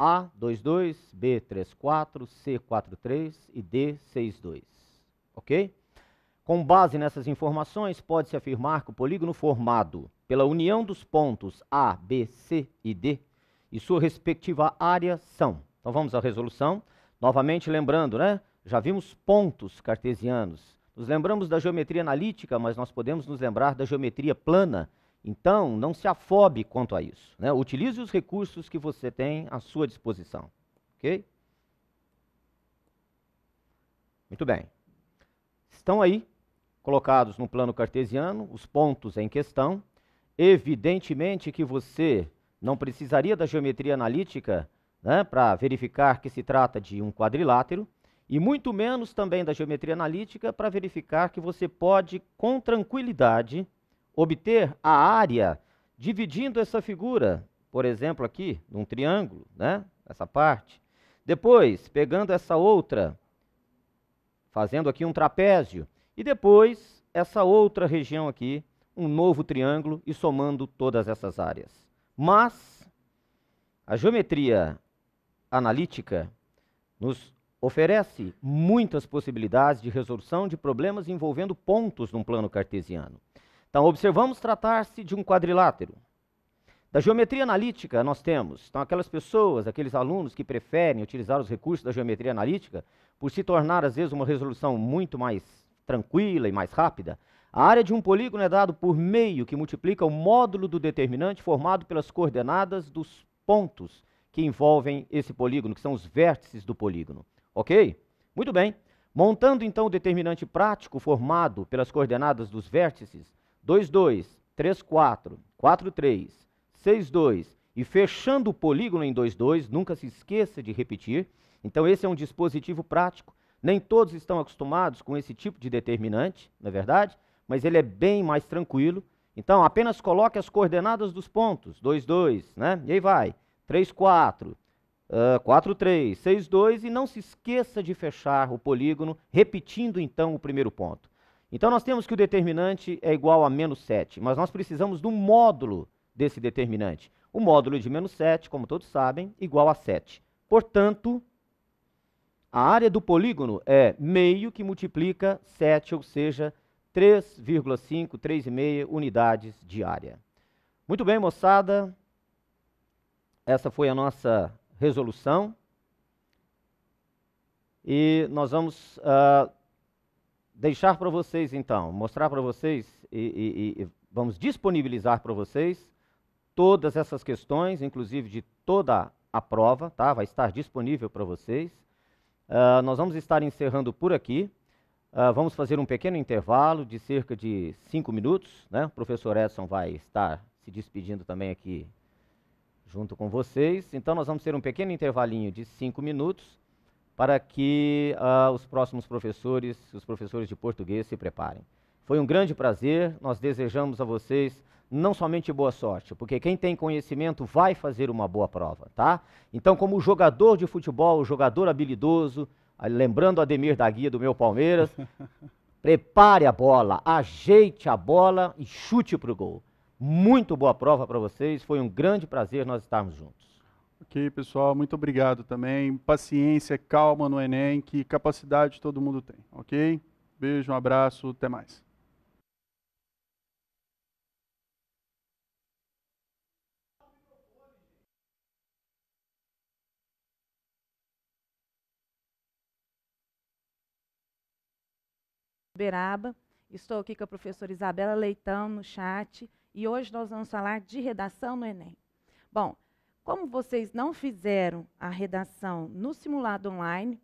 A22, B34, C43 e D62. Ok? Com base nessas informações, pode-se afirmar que o polígono formado pela união dos pontos A, B, C e D e sua respectiva área são. Então vamos à resolução. Novamente lembrando, né? Já vimos pontos cartesianos. Nos lembramos da geometria analítica, mas nós podemos nos lembrar da geometria plana. Então, não se afobe quanto a isso, né? Utilize os recursos que você tem à sua disposição. Ok? Muito bem. Estão aí, colocados no plano cartesiano, os pontos em questão. Evidentemente que você não precisaria da geometria analítica, né, para verificar que se trata de um quadrilátero, e muito menos também da geometria analítica para verificar que você pode, com tranquilidade, obter a área dividindo essa figura, por exemplo aqui, num triângulo, né, essa parte. Depois, pegando essa outra, fazendo aqui um trapézio, e depois essa outra região aqui, um novo triângulo, e somando todas essas áreas. Mas a geometria analítica nos oferece muitas possibilidades de resolução de problemas envolvendo pontos num plano cartesiano. Então, observamos tratar-se de um quadrilátero. Da geometria analítica, nós temos, então, aquelas pessoas, aqueles alunos que preferem utilizar os recursos da geometria analítica por se tornar, às vezes, uma resolução muito mais tranquila e mais rápida. A área de um polígono é dado por meio que multiplica o módulo do determinante formado pelas coordenadas dos pontos que envolvem esse polígono, que são os vértices do polígono. Ok? Muito bem. Montando, então, o determinante prático formado pelas coordenadas dos vértices 2, 2, 3, 4, 4, 3, 6, 2, e fechando o polígono em 2, 2, nunca se esqueça de repetir. Então, esse é um dispositivo prático. Nem todos estão acostumados com esse tipo de determinante, não é verdade? Mas ele é bem mais tranquilo. Então, apenas coloque as coordenadas dos pontos, 2, 2, né? E aí vai, 3, 4, 4, 3, 6, 2, e não se esqueça de fechar o polígono, repetindo então o primeiro ponto. Então, nós temos que o determinante é igual a menos 7, mas nós precisamos do módulo desse determinante. O módulo de menos 7, como todos sabem, igual a 7. Portanto, a área do polígono é meio que multiplica 7, ou seja, 3,5, 3,5 unidades de área. Muito bem, moçada. Essa foi a nossa resolução. E nós vamos deixar para vocês, então, mostrar para vocês e vamos disponibilizar para vocês todas essas questões, inclusive de toda a prova, tá? Vai estar disponível para vocês. Nós vamos estar encerrando por aqui. Vamos fazer um pequeno intervalo de cerca de 5 minutos, né? O professor Edson vai estar se despedindo também aqui junto com vocês. Então, nós vamos ter um pequeno intervalinho de 5 minutos para que os próximos professores, os professores de português, se preparem. Foi um grande prazer, nós desejamos a vocês não somente boa sorte, porque quem tem conhecimento vai fazer uma boa prova, tá? Então, como jogador de futebol, jogador habilidoso, lembrando Ademir da Guia do meu Palmeiras, prepare a bola, ajeite a bola e chute para o gol. Muito boa prova para vocês, foi um grande prazer nós estarmos juntos. Ok, pessoal, muito obrigado também. Paciência, calma no Enem, que capacidade todo mundo tem, ok? Beijo, um abraço, até mais. Uberaba. Estou aqui com a professora Isabela Leitão no chat e hoje nós vamos falar de redação no Enem. Bom, como vocês não fizeram a redação no simulado online,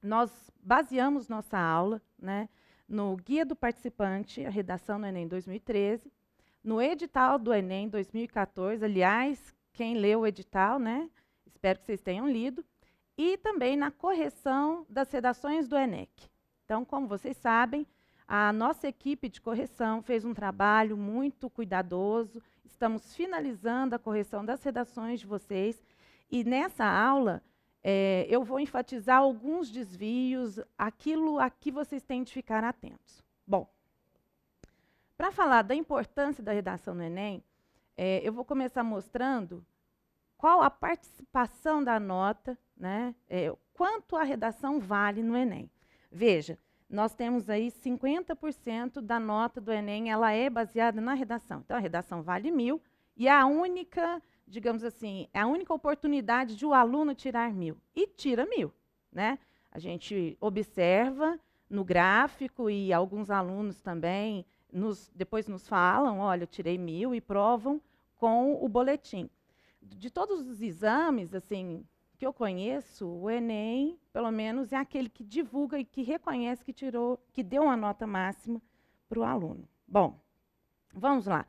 nós baseamos nossa aula, né, no Guia do Participante, a redação no Enem 2013, no edital do Enem 2014, aliás, quem leu o edital, né, espero que vocês tenham lido, e também na correção das redações do ENEC. Então, como vocês sabem, a nossa equipe de correção fez um trabalho muito cuidadoso, estamos finalizando a correção das redações de vocês, e nessa aula eu vou enfatizar alguns desvios, aquilo a que vocês têm de ficar atentos. Bom, para falar da importância da redação no Enem, eu vou começar mostrando qual a participação da nota, né, quanto a redação vale no Enem. Veja, nós temos aí 50% da nota do Enem, ela é baseada na redação. Então, a redação vale 1.000 e a única, digamos assim, a única oportunidade de o aluno tirar 1.000. E tira 1.000, né? A gente observa no gráfico e alguns alunos também depois nos falam, olha, eu tirei 1.000 e provam com o boletim. De todos os exames, assim, que eu conheço, o Enem, pelo menos, é aquele que divulga e que reconhece que deu uma nota máxima para o aluno. Bom, vamos lá.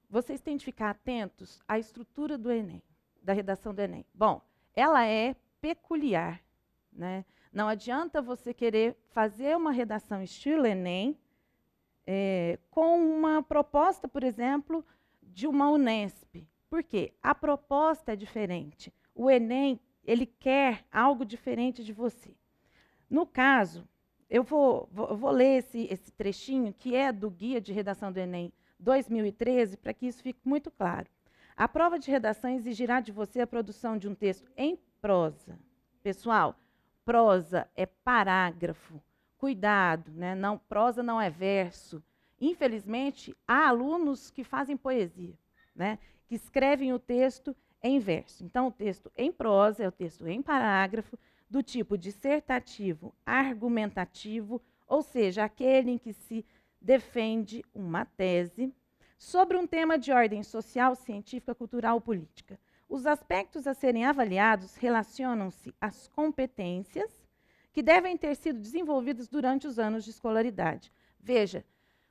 Vocês têm de ficar atentos à estrutura do Enem, da redação do Enem. Bom, ela é peculiar, né? Não adianta você querer fazer uma redação estilo Enem com uma proposta, por exemplo, de uma Unesp. Por quê? A proposta é diferente. O Enem, ele quer algo diferente de você. No caso, eu vou ler esse trechinho, que é do Guia de Redação do Enem 2013, para que isso fique muito claro. A prova de redação exigirá de você a produção de um texto em prosa. Pessoal, prosa é parágrafo. Cuidado, né? Não, prosa não é verso. Infelizmente, há alunos que fazem poesia, né? Que escrevem o texto em verso. Então, o texto em prosa é o texto em parágrafo, do tipo dissertativo, argumentativo, ou seja, aquele em que se defende uma tese sobre um tema de ordem social, científica, cultural ou política. Os aspectos a serem avaliados relacionam-se às competências que devem ter sido desenvolvidas durante os anos de escolaridade. Veja,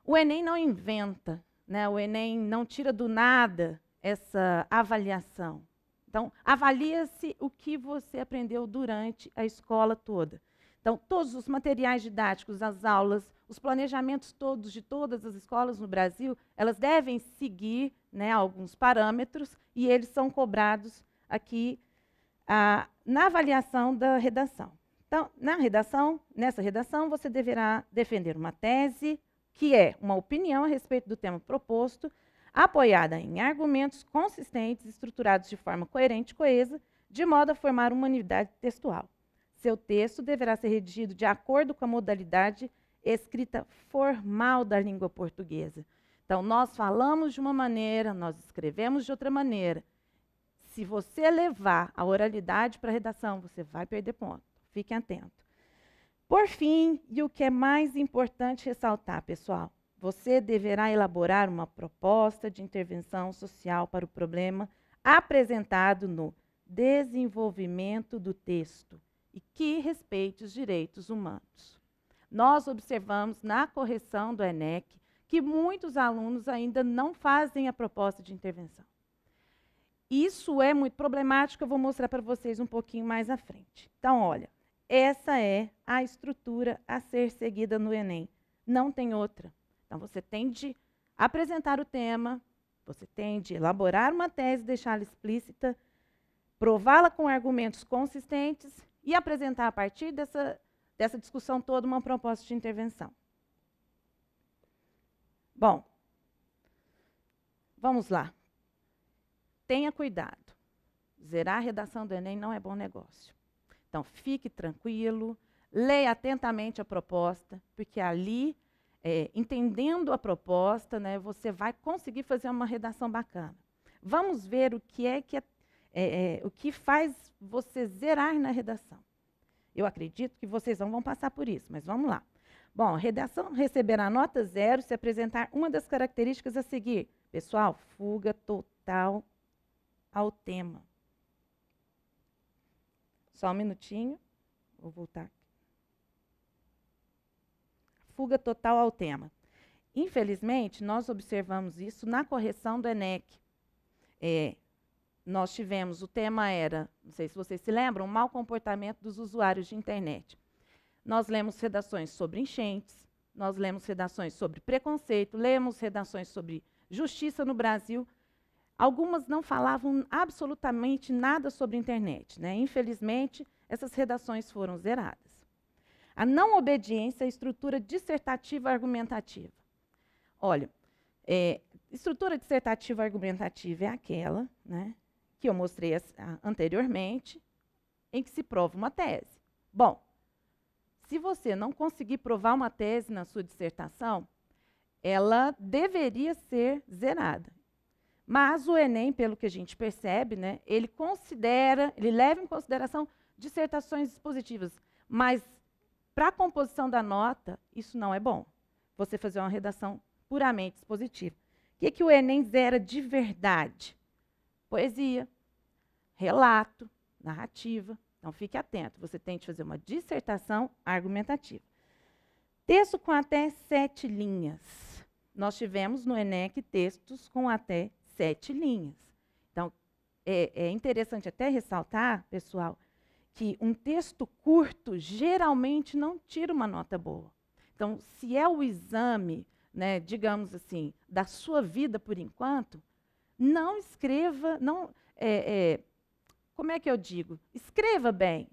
o Enem não inventa, né? O Enem não tira do nada essa avaliação. Então, avalia-se o que você aprendeu durante a escola toda. Então, todos os materiais didáticos, as aulas, os planejamentos todos de todas as escolas no Brasil, elas devem seguir, né, alguns parâmetros e eles são cobrados aqui na avaliação da redação. Então, nessa redação, você deverá defender uma tese, que é uma opinião a respeito do tema proposto, apoiada em argumentos consistentes, estruturados de forma coerente e coesa, de modo a formar uma unidade textual. Seu texto deverá ser redigido de acordo com a modalidade escrita formal da língua portuguesa. Então, nós falamos de uma maneira, nós escrevemos de outra maneira. Se você levar a oralidade para a redação, você vai perder ponto. Fiquem atentos. Por fim, e o que é mais importante ressaltar, pessoal, você deverá elaborar uma proposta de intervenção social para o problema apresentado no desenvolvimento do texto e que respeite os direitos humanos. Nós observamos na correção do ENEC que muitos alunos ainda não fazem a proposta de intervenção. Isso é muito problemático, eu vou mostrar para vocês um pouquinho mais à frente. Então, olha, essa é a estrutura a ser seguida no Enem. Não tem outra. Então, você tem de apresentar o tema, você tem de elaborar uma tese, deixá-la explícita, prová-la com argumentos consistentes e apresentar, a partir dessa discussão toda, uma proposta de intervenção. Bom, vamos lá. Tenha cuidado. Zerar a redação do Enem não é bom negócio. Então, fique tranquilo, leia atentamente a proposta, porque ali, entendendo a proposta, né, você vai conseguir fazer uma redação bacana. Vamos ver o que faz você zerar na redação. Eu acredito que vocês não vão passar por isso, mas vamos lá. Bom, a redação receberá nota 0 se apresentar uma das características a seguir. Pessoal, fuga total ao tema. Só um minutinho. Vou voltar aqui. Fuga total ao tema. Infelizmente, nós observamos isso na correção do ENEC. Nós tivemos, o tema era, não sei se vocês se lembram, o mau comportamento dos usuários de internet. Nós lemos redações sobre enchentes, nós lemos redações sobre preconceito, lemos redações sobre justiça no Brasil. Algumas não falavam absolutamente nada sobre internet, né? Infelizmente, essas redações foram zeradas. A não obediência à estrutura dissertativa argumentativa. Olha, estrutura dissertativa argumentativa é aquela, né, que eu mostrei anteriormente, em que se prova uma tese. Bom, se você não conseguir provar uma tese na sua dissertação, ela deveria ser zerada. Mas o Enem, pelo que a gente percebe, né, ele leva em consideração dissertações expositivas, mas para a composição da nota, isso não é bom. Você fazer uma redação puramente expositiva. O que o Enem zera de verdade? Poesia, relato, narrativa. Então, fique atento. Você tem de fazer uma dissertação argumentativa. Texto com até 7 linhas. Nós tivemos no ENEC textos com até 7 linhas. Então, é interessante até ressaltar, pessoal, que um texto curto geralmente não tira uma nota boa. Então, se é o exame, né, digamos assim, da sua vida por enquanto, não escreva, como é que eu digo? Escreva bem.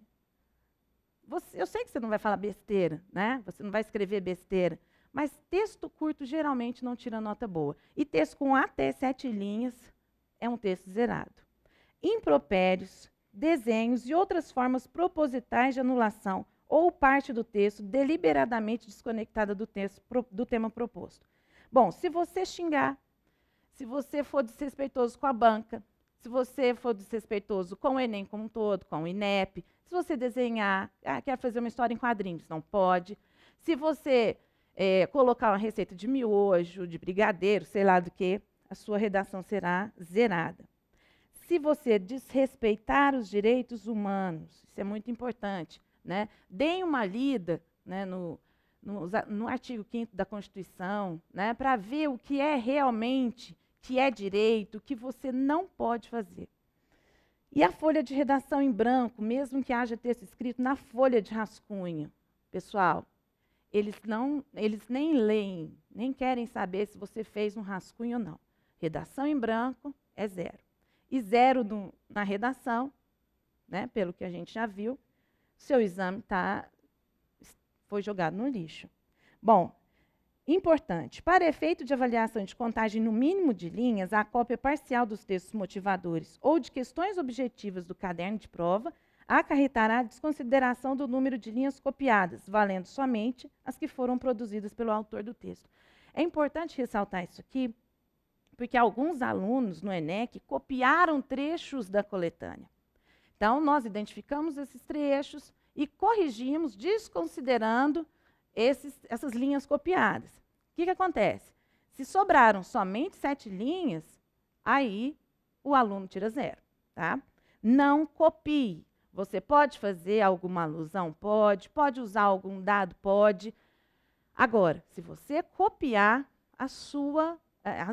Eu sei que você não vai falar besteira, né? Você não vai escrever besteira, mas texto curto geralmente não tira nota boa. E texto com até 7 linhas é um texto zerado. Impropérios, desenhos e outras formas propositais de anulação ou parte do texto deliberadamente desconectada do tema proposto. Bom, se você xingar, se você for desrespeitoso com a banca, se você for desrespeitoso com o Enem como um todo, com o INEP, se você desenhar, quer fazer uma história em quadrinhos, não pode. Se você colocar uma receita de miojo, de brigadeiro, sei lá do que, a sua redação será zerada. Se você desrespeitar os direitos humanos, isso é muito importante, né? Deem uma lida, né, no artigo 5º da Constituição, né, para ver o que é realmente, que é direito, o que você não pode fazer. E a folha de redação em branco, mesmo que haja texto escrito na folha de rascunho, pessoal, eles nem leem, nem querem saber se você fez um rascunho ou não. Redação em branco é 0. E 0 na redação, né, pelo que a gente já viu, seu exame foi jogado no lixo. Bom, importante, para efeito de avaliação de contagem no mínimo de linhas, a cópia parcial dos textos motivadores ou de questões objetivas do caderno de prova acarretará a desconsideração do número de linhas copiadas, valendo somente as que foram produzidas pelo autor do texto. É importante ressaltar isso aqui, porque alguns alunos no ENEC copiaram trechos da coletânea. Então, nós identificamos esses trechos e corrigimos, desconsiderando essas linhas copiadas. O que acontece? Se sobraram somente 7 linhas, aí o aluno tira 0. Tá? Não copie. Você pode fazer alguma alusão? Pode usar algum dado? Pode. Agora, se você copiar,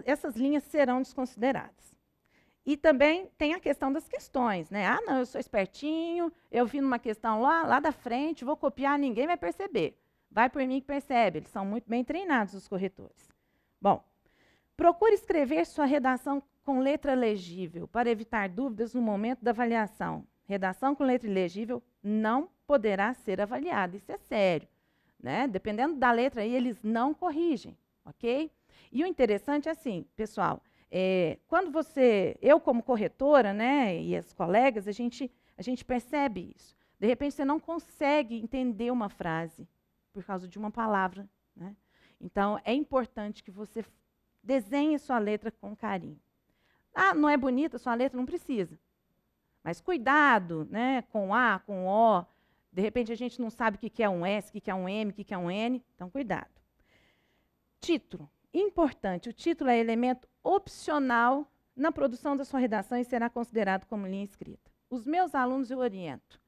essas linhas serão desconsideradas. E também tem a questão das questões, né? Ah, não, eu sou espertinho, eu vi numa questão lá da frente, vou copiar, ninguém vai perceber. Vai por mim que percebe, eles são muito bem treinados, os corretores. Bom, procure escrever sua redação com letra legível, para evitar dúvidas no momento da avaliação. Redação com letra ilegível não poderá ser avaliada, isso é sério, né? Dependendo da letra aí, eles não corrigem, ok? E o interessante é assim, pessoal, quando eu como corretora, né, e as colegas, a gente percebe isso. De repente, você não consegue entender uma frase por causa de uma palavra, né? Então, é importante que você desenhe sua letra com carinho. Ah, não é bonita sua letra? Não precisa. Mas cuidado, né, com A, com O. De repente, a gente não sabe o que é um S, o que é um M, o que é um N. Então, cuidado. Título. Importante, o título é elemento opcional na produção da sua redação e será considerado como linha escrita. Os meus alunos eu oriento.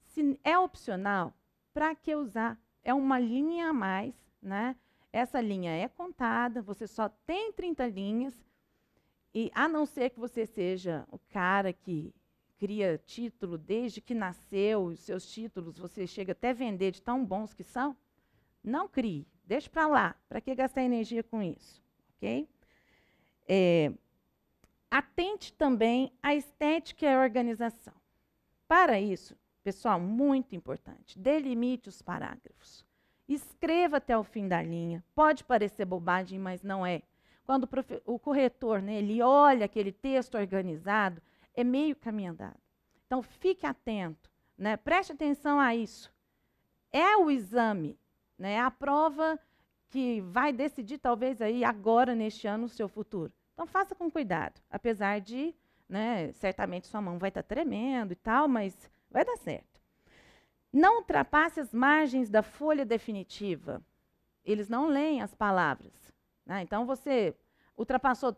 Se é opcional, para que usar? É uma linha a mais, né? Essa linha é contada, você só tem 30 linhas, e a não ser que você seja o cara que cria título desde que nasceu, os seus títulos você chega até a vender de tão bons que são, não crie, deixe para lá, para que gastar energia com isso, ok? Atente também à estética e à organização. Para isso, pessoal, muito importante, delimite os parágrafos. Escreva até o fim da linha. Pode parecer bobagem, mas não é. Quando o corretor, né, ele olha aquele texto organizado, é meio caminho andado. Então, fique atento, né, preste atenção a isso. É o exame, né, é a prova que vai decidir, talvez, aí, agora, neste ano, o seu futuro. Então, faça com cuidado, apesar de, né, certamente sua mão vai estar tremendo e tal, mas vai dar certo. Não ultrapasse as margens da folha definitiva. Eles não leem as palavras, né? Então, você ultrapassou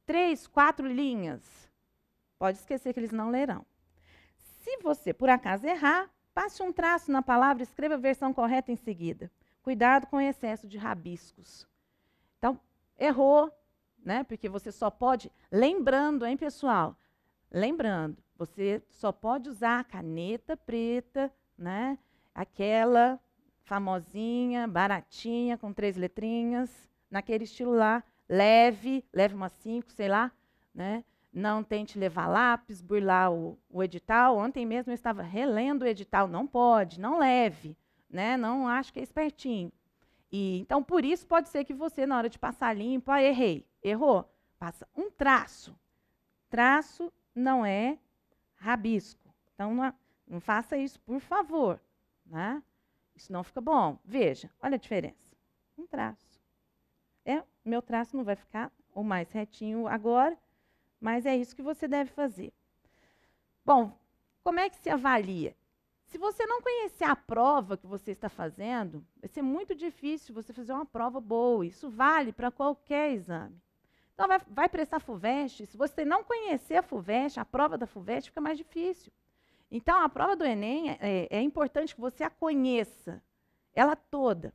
3, 4 linhas, pode esquecer que eles não lerão. Se você, por acaso, errar, passe um traço na palavra e escreva a versão correta em seguida. Cuidado com o excesso de rabiscos. Então, errou, né? Porque você só pode... Lembrando, hein, pessoal? Lembrando, você só pode usar a caneta preta, né? Aquela famosinha, baratinha, com 3 letrinhas, naquele estilo lá, leve umas 5, sei lá, né? Não tente levar lápis, burlar o edital. Ontem mesmo eu estava relendo o edital, não pode, não leve, né? Não acho que é espertinho. E, então, por isso, pode ser que você, na hora de passar limpo, errou, passa um traço. Traço não é rabisco. Então, não faça isso, por favor, né? Isso não fica bom. Veja, olha a diferença. Um traço. Meu traço não vai ficar o mais retinho agora, mas é isso que você deve fazer. Bom, como é que se avalia? Se você não conhecer a prova que você está fazendo, vai ser muito difícil você fazer uma prova boa. Isso vale para qualquer exame. Então, vai prestar FUVEST. Se você não conhecer a FUVEST, a prova da FUVEST fica mais difícil. Então, a prova do Enem é importante que você a conheça, ela toda.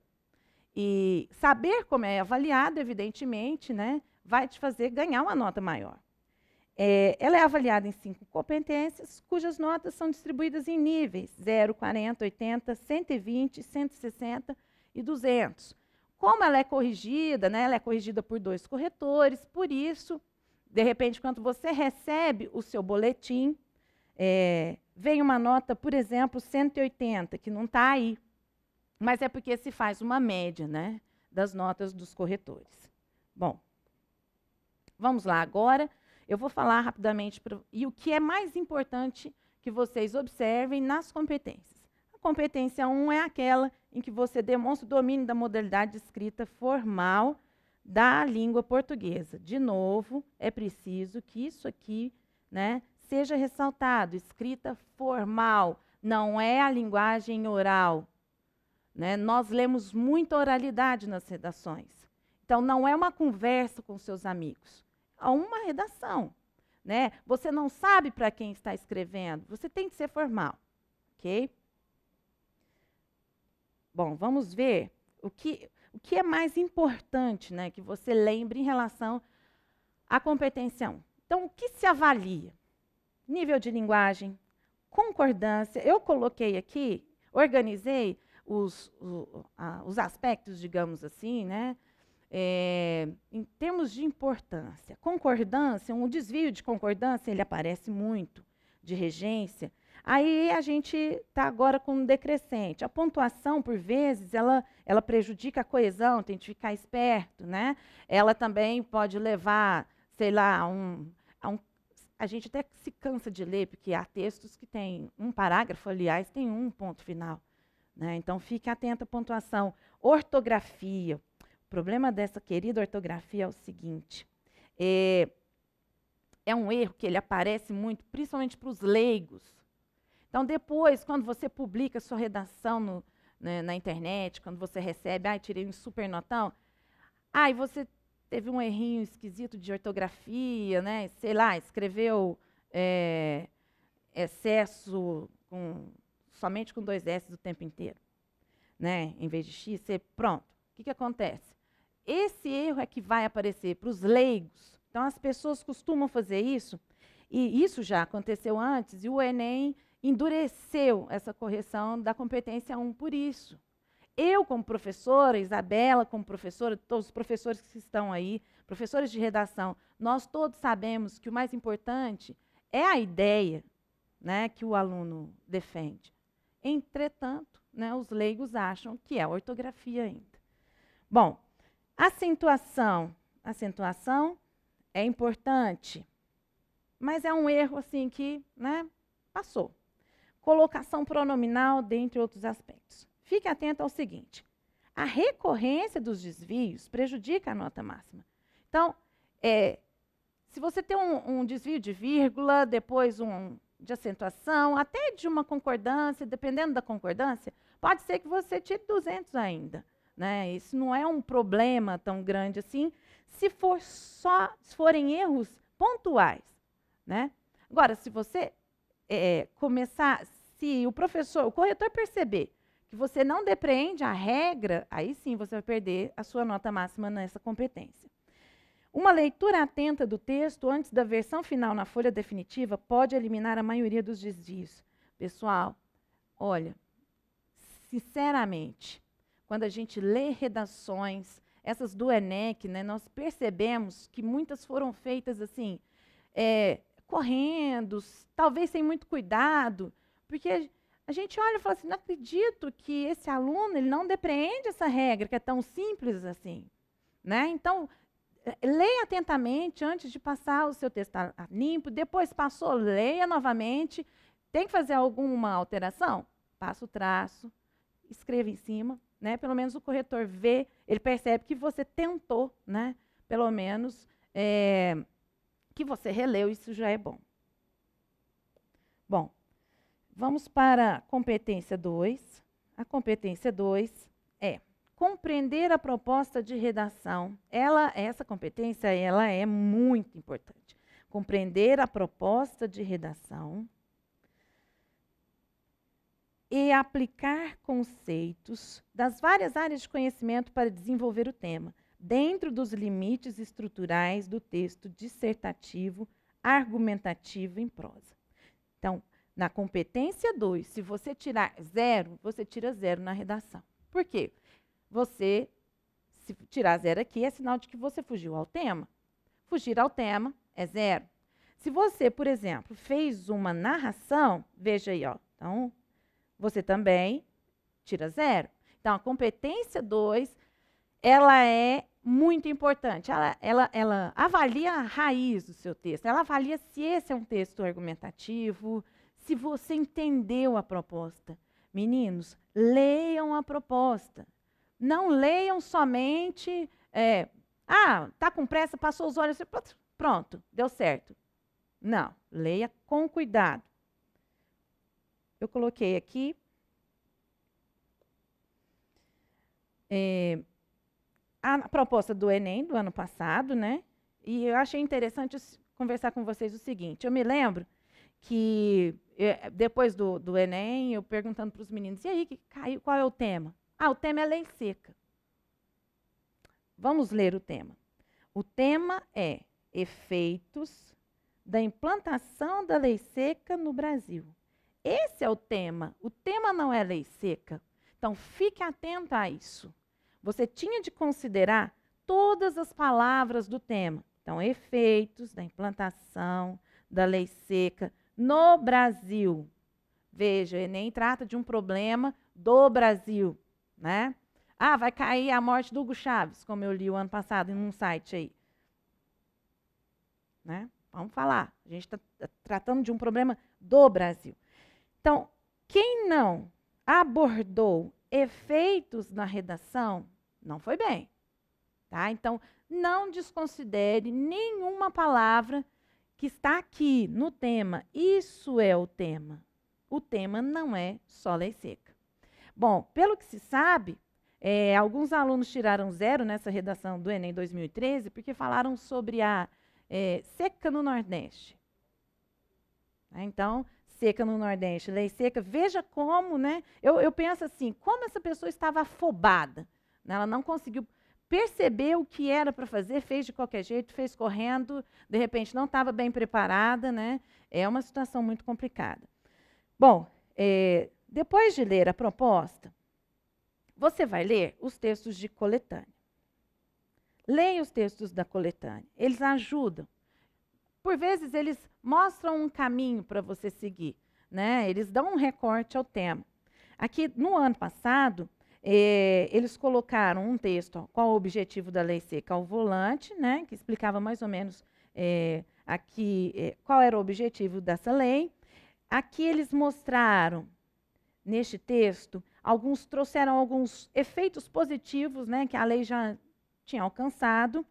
E saber como é avaliado, evidentemente, né, vai te fazer ganhar uma nota maior. Ela é avaliada em 5 competências, cujas notas são distribuídas em níveis 0, 40, 80, 120, 160 e 200. Como ela é corrigida, né, ela é corrigida por 2 corretores, por isso, de repente, quando você recebe o seu boletim, vem uma nota, por exemplo, 180, que não está aí, mas é porque se faz uma média, né, das notas dos corretores. Bom, vamos lá agora. Eu vou falar rapidamente, e o que é mais importante que vocês observem nas competências. A competência 1 é aquela em que você demonstra o domínio da modalidade de escrita formal da língua portuguesa. De novo, é preciso que isso aqui, né, seja ressaltado. Escrita formal, não é a linguagem oral, né? Nós lemos muita oralidade nas redações. Então, não é uma conversa com seus amigos. É uma redação, né? Você não sabe para quem está escrevendo, você tem que ser formal, ok? Bom, vamos ver o que é mais importante, né, que você lembre em relação à competência 1. Então, o que se avalia? Nível de linguagem, concordância. Eu coloquei aqui, organizei os aspectos, digamos assim, né? Em termos de importância. Concordância, um desvio de concordância, ele aparece muito, de regência. Aí a gente está agora com um decrescente. A pontuação, por vezes, ela prejudica a coesão, tem que ficar esperto, né? Ela também pode levar, sei lá, a gente até se cansa de ler, porque há textos que têm um parágrafo, aliás, tem um ponto final, né? Então, fique atento à pontuação. Ortografia. O problema dessa querida ortografia é o seguinte, é um erro que ele aparece muito, principalmente para os leigos. Então, depois, quando você publica sua redação na internet, quando você recebe, tirei um super notão, e você teve um errinho esquisito de ortografia, né? Sei lá, escreveu excesso somente com 2 S o tempo inteiro, né? Em vez de X, pronto. O que acontece? Esse erro é que vai aparecer para os leigos. Então, as pessoas costumam fazer isso, e isso já aconteceu antes, e o Enem endureceu essa correção da competência 1 por isso. Eu, como professora, Isabela, como professora, todos os professores que estão aí, professores de redação, nós todos sabemos que o mais importante é a ideia, né, que o aluno defende. Entretanto, né, os leigos acham que é a ortografia ainda. Bom, acentuação é importante, mas é um erro assim que, né, passou. Colocação pronominal, dentre outros aspectos. Fique atento ao seguinte, a recorrência dos desvios prejudica a nota máxima. Então, se você tem um desvio de vírgula, depois de acentuação, até de uma concordância, dependendo da concordância, pode ser que você tire 200 ainda, né? Isso não é um problema tão grande assim, se forem erros pontuais, né? Agora, se você se o corretor perceber que você não depreende a regra, aí sim você vai perder a sua nota máxima nessa competência. Uma leitura atenta do texto antes da versão final na folha definitiva pode eliminar a maioria dos desvios. Pessoal, olha, sinceramente, quando a gente lê redações, essas do ENEC, né, nós percebemos que muitas foram feitas assim, correndo, talvez sem muito cuidado, porque a gente olha e fala assim, não acredito que esse aluno ele não depreende essa regra, que é tão simples assim, né? Então, leia atentamente antes de passar o seu texto limpo, depois passou, leia novamente, tem que fazer alguma alteração? Passa o traço, escreva em cima, né? Pelo menos o corretor vê, ele percebe que você tentou, né? Pelo menos que você releu, isso já é bom. Bom, vamos para a competência 2. A competência 2 é compreender a proposta de redação. Essa competência ela é muito importante. Compreender a proposta de redação e aplicar conceitos das várias áreas de conhecimento para desenvolver o tema, dentro dos limites estruturais do texto dissertativo, argumentativo em prosa. Então, na competência 2, se você tirar 0, você tira 0 na redação. Por quê? Se tirar 0 aqui, é sinal de que você fugiu ao tema. Fugir ao tema é 0. Se você, por exemplo, fez uma narração, veja aí, ó, então, você também tira 0. Então, a competência 2, ela é muito importante. Ela avalia a raiz do seu texto. Ela avalia se esse é um texto argumentativo, se você entendeu a proposta. Meninos, leiam a proposta. Não leiam somente, tá com pressa, passou os olhos, pronto, deu certo. Não, leia com cuidado. Eu coloquei aqui a proposta do Enem do ano passado, né? E eu achei interessante conversar com vocês o seguinte. Eu me lembro que depois do Enem, eu perguntando para os meninos, e aí, que caiu, qual é o tema? O tema é lei seca. Vamos ler o tema. O tema é efeitos da implantação da lei seca no Brasil. Esse é o tema. O tema não é lei seca. Então, fique atento a isso. Você tinha de considerar todas as palavras do tema. Então, efeitos da implantação da lei seca no Brasil. Veja, o Enem trata de um problema do Brasil, né? Ah, vai cair a morte do Hugo Chávez, como eu li o ano passado em um site aí. Né? Vamos falar. A gente está tratando de um problema do Brasil. Então, quem não abordou efeitos na redação, não foi bem. Tá? Então, não desconsidere nenhuma palavra que está aqui no tema. Isso é o tema. O tema não é só lei seca. Bom, pelo que se sabe, alguns alunos tiraram 0 nessa redação do Enem 2013 porque falaram sobre a seca no Nordeste. Então, seca no Nordeste, lei seca, veja como, né? Eu penso assim, como essa pessoa estava afobada, né? Ela não conseguiu perceber o que era para fazer, fez de qualquer jeito, fez correndo, de repente não estava bem preparada, né? É uma situação muito complicada. Bom, depois de ler a proposta, você vai ler os textos de coletânea. Leia os textos da coletânea, eles ajudam. Por vezes, eles mostram um caminho para você seguir, né? Eles dão um recorte ao tema. Aqui, no ano passado, eles colocaram um texto, ó, qual o objetivo da lei seca ao volante, né? Que explicava mais ou menos aqui qual era o objetivo dessa lei. Aqui eles mostraram, neste texto, trouxeram alguns efeitos positivos, né, que a lei já tinha alcançado.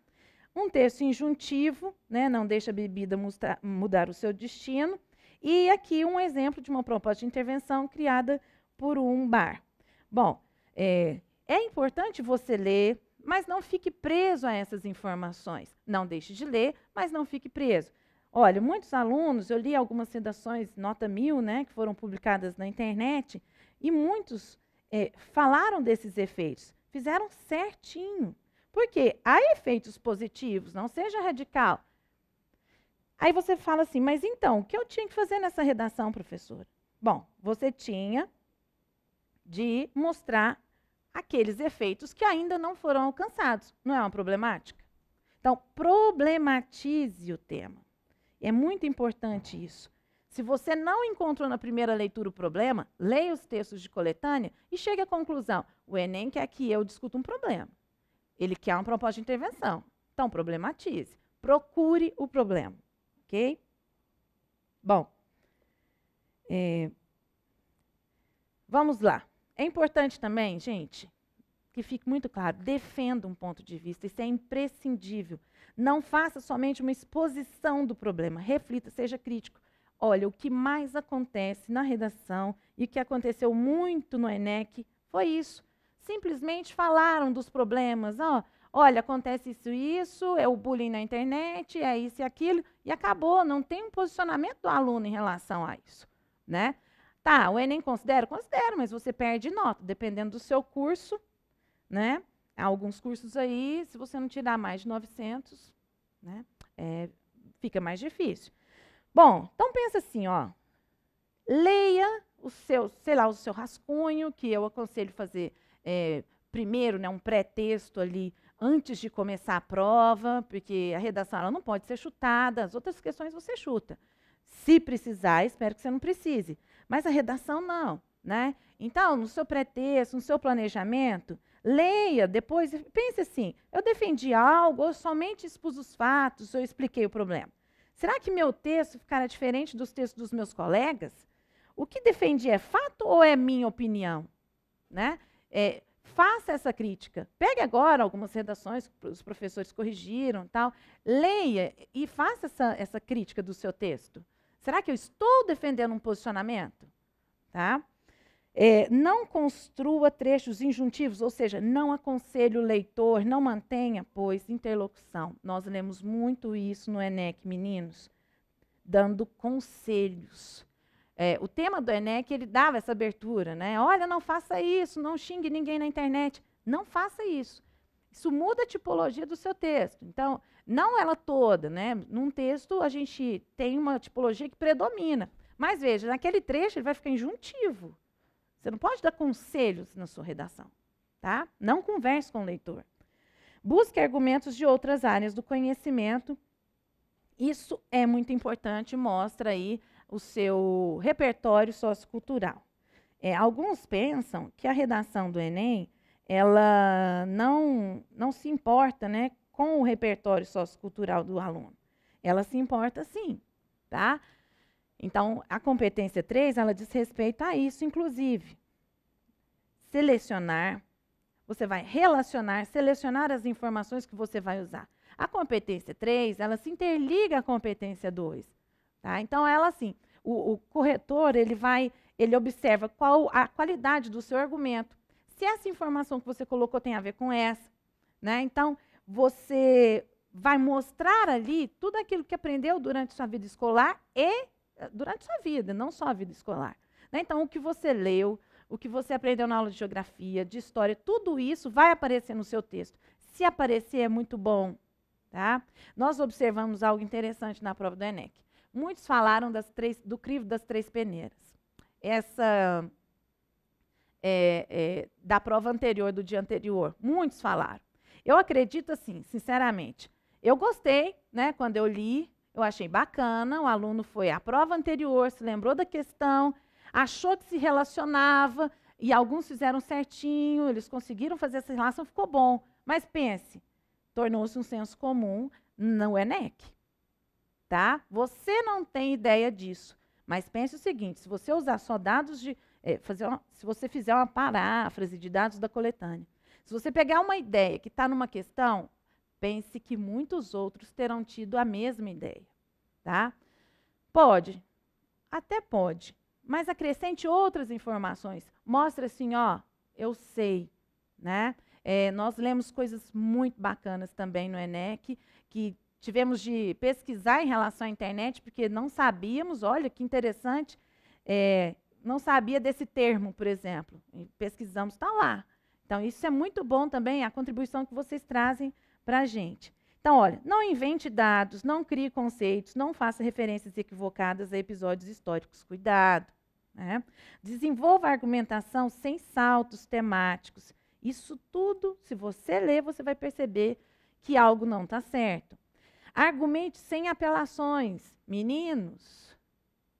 Um texto injuntivo, né, não deixa a bebida mudar o seu destino. E aqui um exemplo de uma proposta de intervenção criada por um bar. Bom, é importante você ler, mas não fique preso a essas informações. Não deixe de ler, mas não fique preso. Olha, muitos alunos, eu li algumas redações nota 1000, né, que foram publicadas na internet, e muitos falaram desses efeitos, fizeram certinho. Porque há efeitos positivos, não seja radical. Aí você fala assim, mas então, o que eu tinha que fazer nessa redação, professora? Bom, você tinha de mostrar aqueles efeitos que ainda não foram alcançados. Não é uma problemática? Então, problematize o tema. É muito importante isso. Se você não encontrou na primeira leitura o problema, leia os textos de coletânea e chegue à conclusão. O Enem quer que eu discuta um problema. Ele quer uma proposta de intervenção. Então, problematize. Procure o problema. Ok? Bom, vamos lá. É importante também, gente, que fique muito claro, defenda um ponto de vista. Isso é imprescindível. Não faça somente uma exposição do problema. Reflita, seja crítico. Olha, o que mais acontece na redação e o que aconteceu muito no ENEC foi isso. Simplesmente falaram dos problemas. Olha, acontece isso e isso, é o bullying na internet, é isso e aquilo, e acabou. Não tem um posicionamento do aluno em relação a isso, né? Tá, o Enem considera? Considera, mas você perde nota, dependendo do seu curso, né? Há alguns cursos aí, se você não tirar mais de 900, né, fica mais difícil. Bom, então pensa assim, ó, leia o seu, sei lá, o seu rascunho, que eu aconselho fazer primeiro, né, um pré-texto ali, antes de começar a prova, porque a redação ela não pode ser chutada, as outras questões você chuta. Se precisar, espero que você não precise, mas a redação não, né? Então, no seu pré-texto, no seu planejamento, leia, depois, pense assim, eu defendi algo, ou somente expus os fatos, ou expliquei o problema. Será que meu texto ficará diferente dos textos dos meus colegas? O que defendi é fato ou é minha opinião? Né? Faça essa crítica. Pegue agora algumas redações que os professores corrigiram, tal, leia e faça essa crítica do seu texto. Será que eu estou defendendo um posicionamento? Tá? Não construa trechos injuntivos, ou seja, não aconselhe o leitor, não mantenha, pois, interlocução. Nós lemos muito isso no ENEC, meninos, dando conselhos. O tema do ENEC, ele dava essa abertura, né? Olha, não faça isso, não xingue ninguém na internet. Não faça isso. Isso muda a tipologia do seu texto. Então, não ela toda, né? Num texto, a gente tem uma tipologia que predomina. Mas, veja, naquele trecho ele vai ficar injuntivo. Você não pode dar conselhos na sua redação. Tá? Não converse com o leitor. Busque argumentos de outras áreas do conhecimento. Isso é muito importante, mostra aí o seu repertório sociocultural. Alguns pensam que a redação do Enem ela não se importa, né, com o repertório sociocultural do aluno. Ela se importa sim, tá? Então, a competência 3, ela diz respeito a isso, inclusive. Selecionar, você vai relacionar, selecionar as informações que você vai usar. A competência 3, ela se interliga à competência 2. Tá? Então, ela assim, o corretor, ele observa qual a qualidade do seu argumento. Se essa informação que você colocou tem a ver com essa, né? Então, você vai mostrar ali tudo aquilo que aprendeu durante sua vida escolar e durante sua vida, não só a vida escolar. Né? Então, o que você leu, o que você aprendeu na aula de geografia, de história, tudo isso vai aparecer no seu texto. Se aparecer, é muito bom. Tá? Nós observamos algo interessante na prova do ENEC. Muitos falaram do crivo das 3 peneiras. Essa da prova anterior, do dia anterior. Muitos falaram. Eu acredito assim, sinceramente. Eu gostei, né, quando eu li, eu achei bacana, o aluno foi à prova anterior, se lembrou da questão, achou que se relacionava, e alguns fizeram certinho, eles conseguiram fazer essa relação, ficou bom. Mas pense, tornou-se um senso comum no ENEC. Tá? Você não tem ideia disso, mas pense o seguinte, se você usar só dados de... se você fizer uma paráfrase de dados da coletânea, se você pegar uma ideia que está numa questão, pense que muitos outros terão tido a mesma ideia. Tá? Pode, até pode, mas acrescente outras informações. Mostra assim, ó, eu sei. Né? Nós lemos coisas muito bacanas também no ENEC, que tivemos de pesquisar em relação à internet, porque não sabíamos, olha que interessante, não sabia desse termo, por exemplo. E pesquisamos, está lá. Então, isso é muito bom também, a contribuição que vocês trazem para a gente. Então, olha, não invente dados, não crie conceitos, não faça referências equivocadas a episódios históricos. Cuidado. Né? Desenvolva a argumentação sem saltos temáticos. Isso tudo, se você ler, você vai perceber que algo não está certo. Argumente sem apelações. Meninos,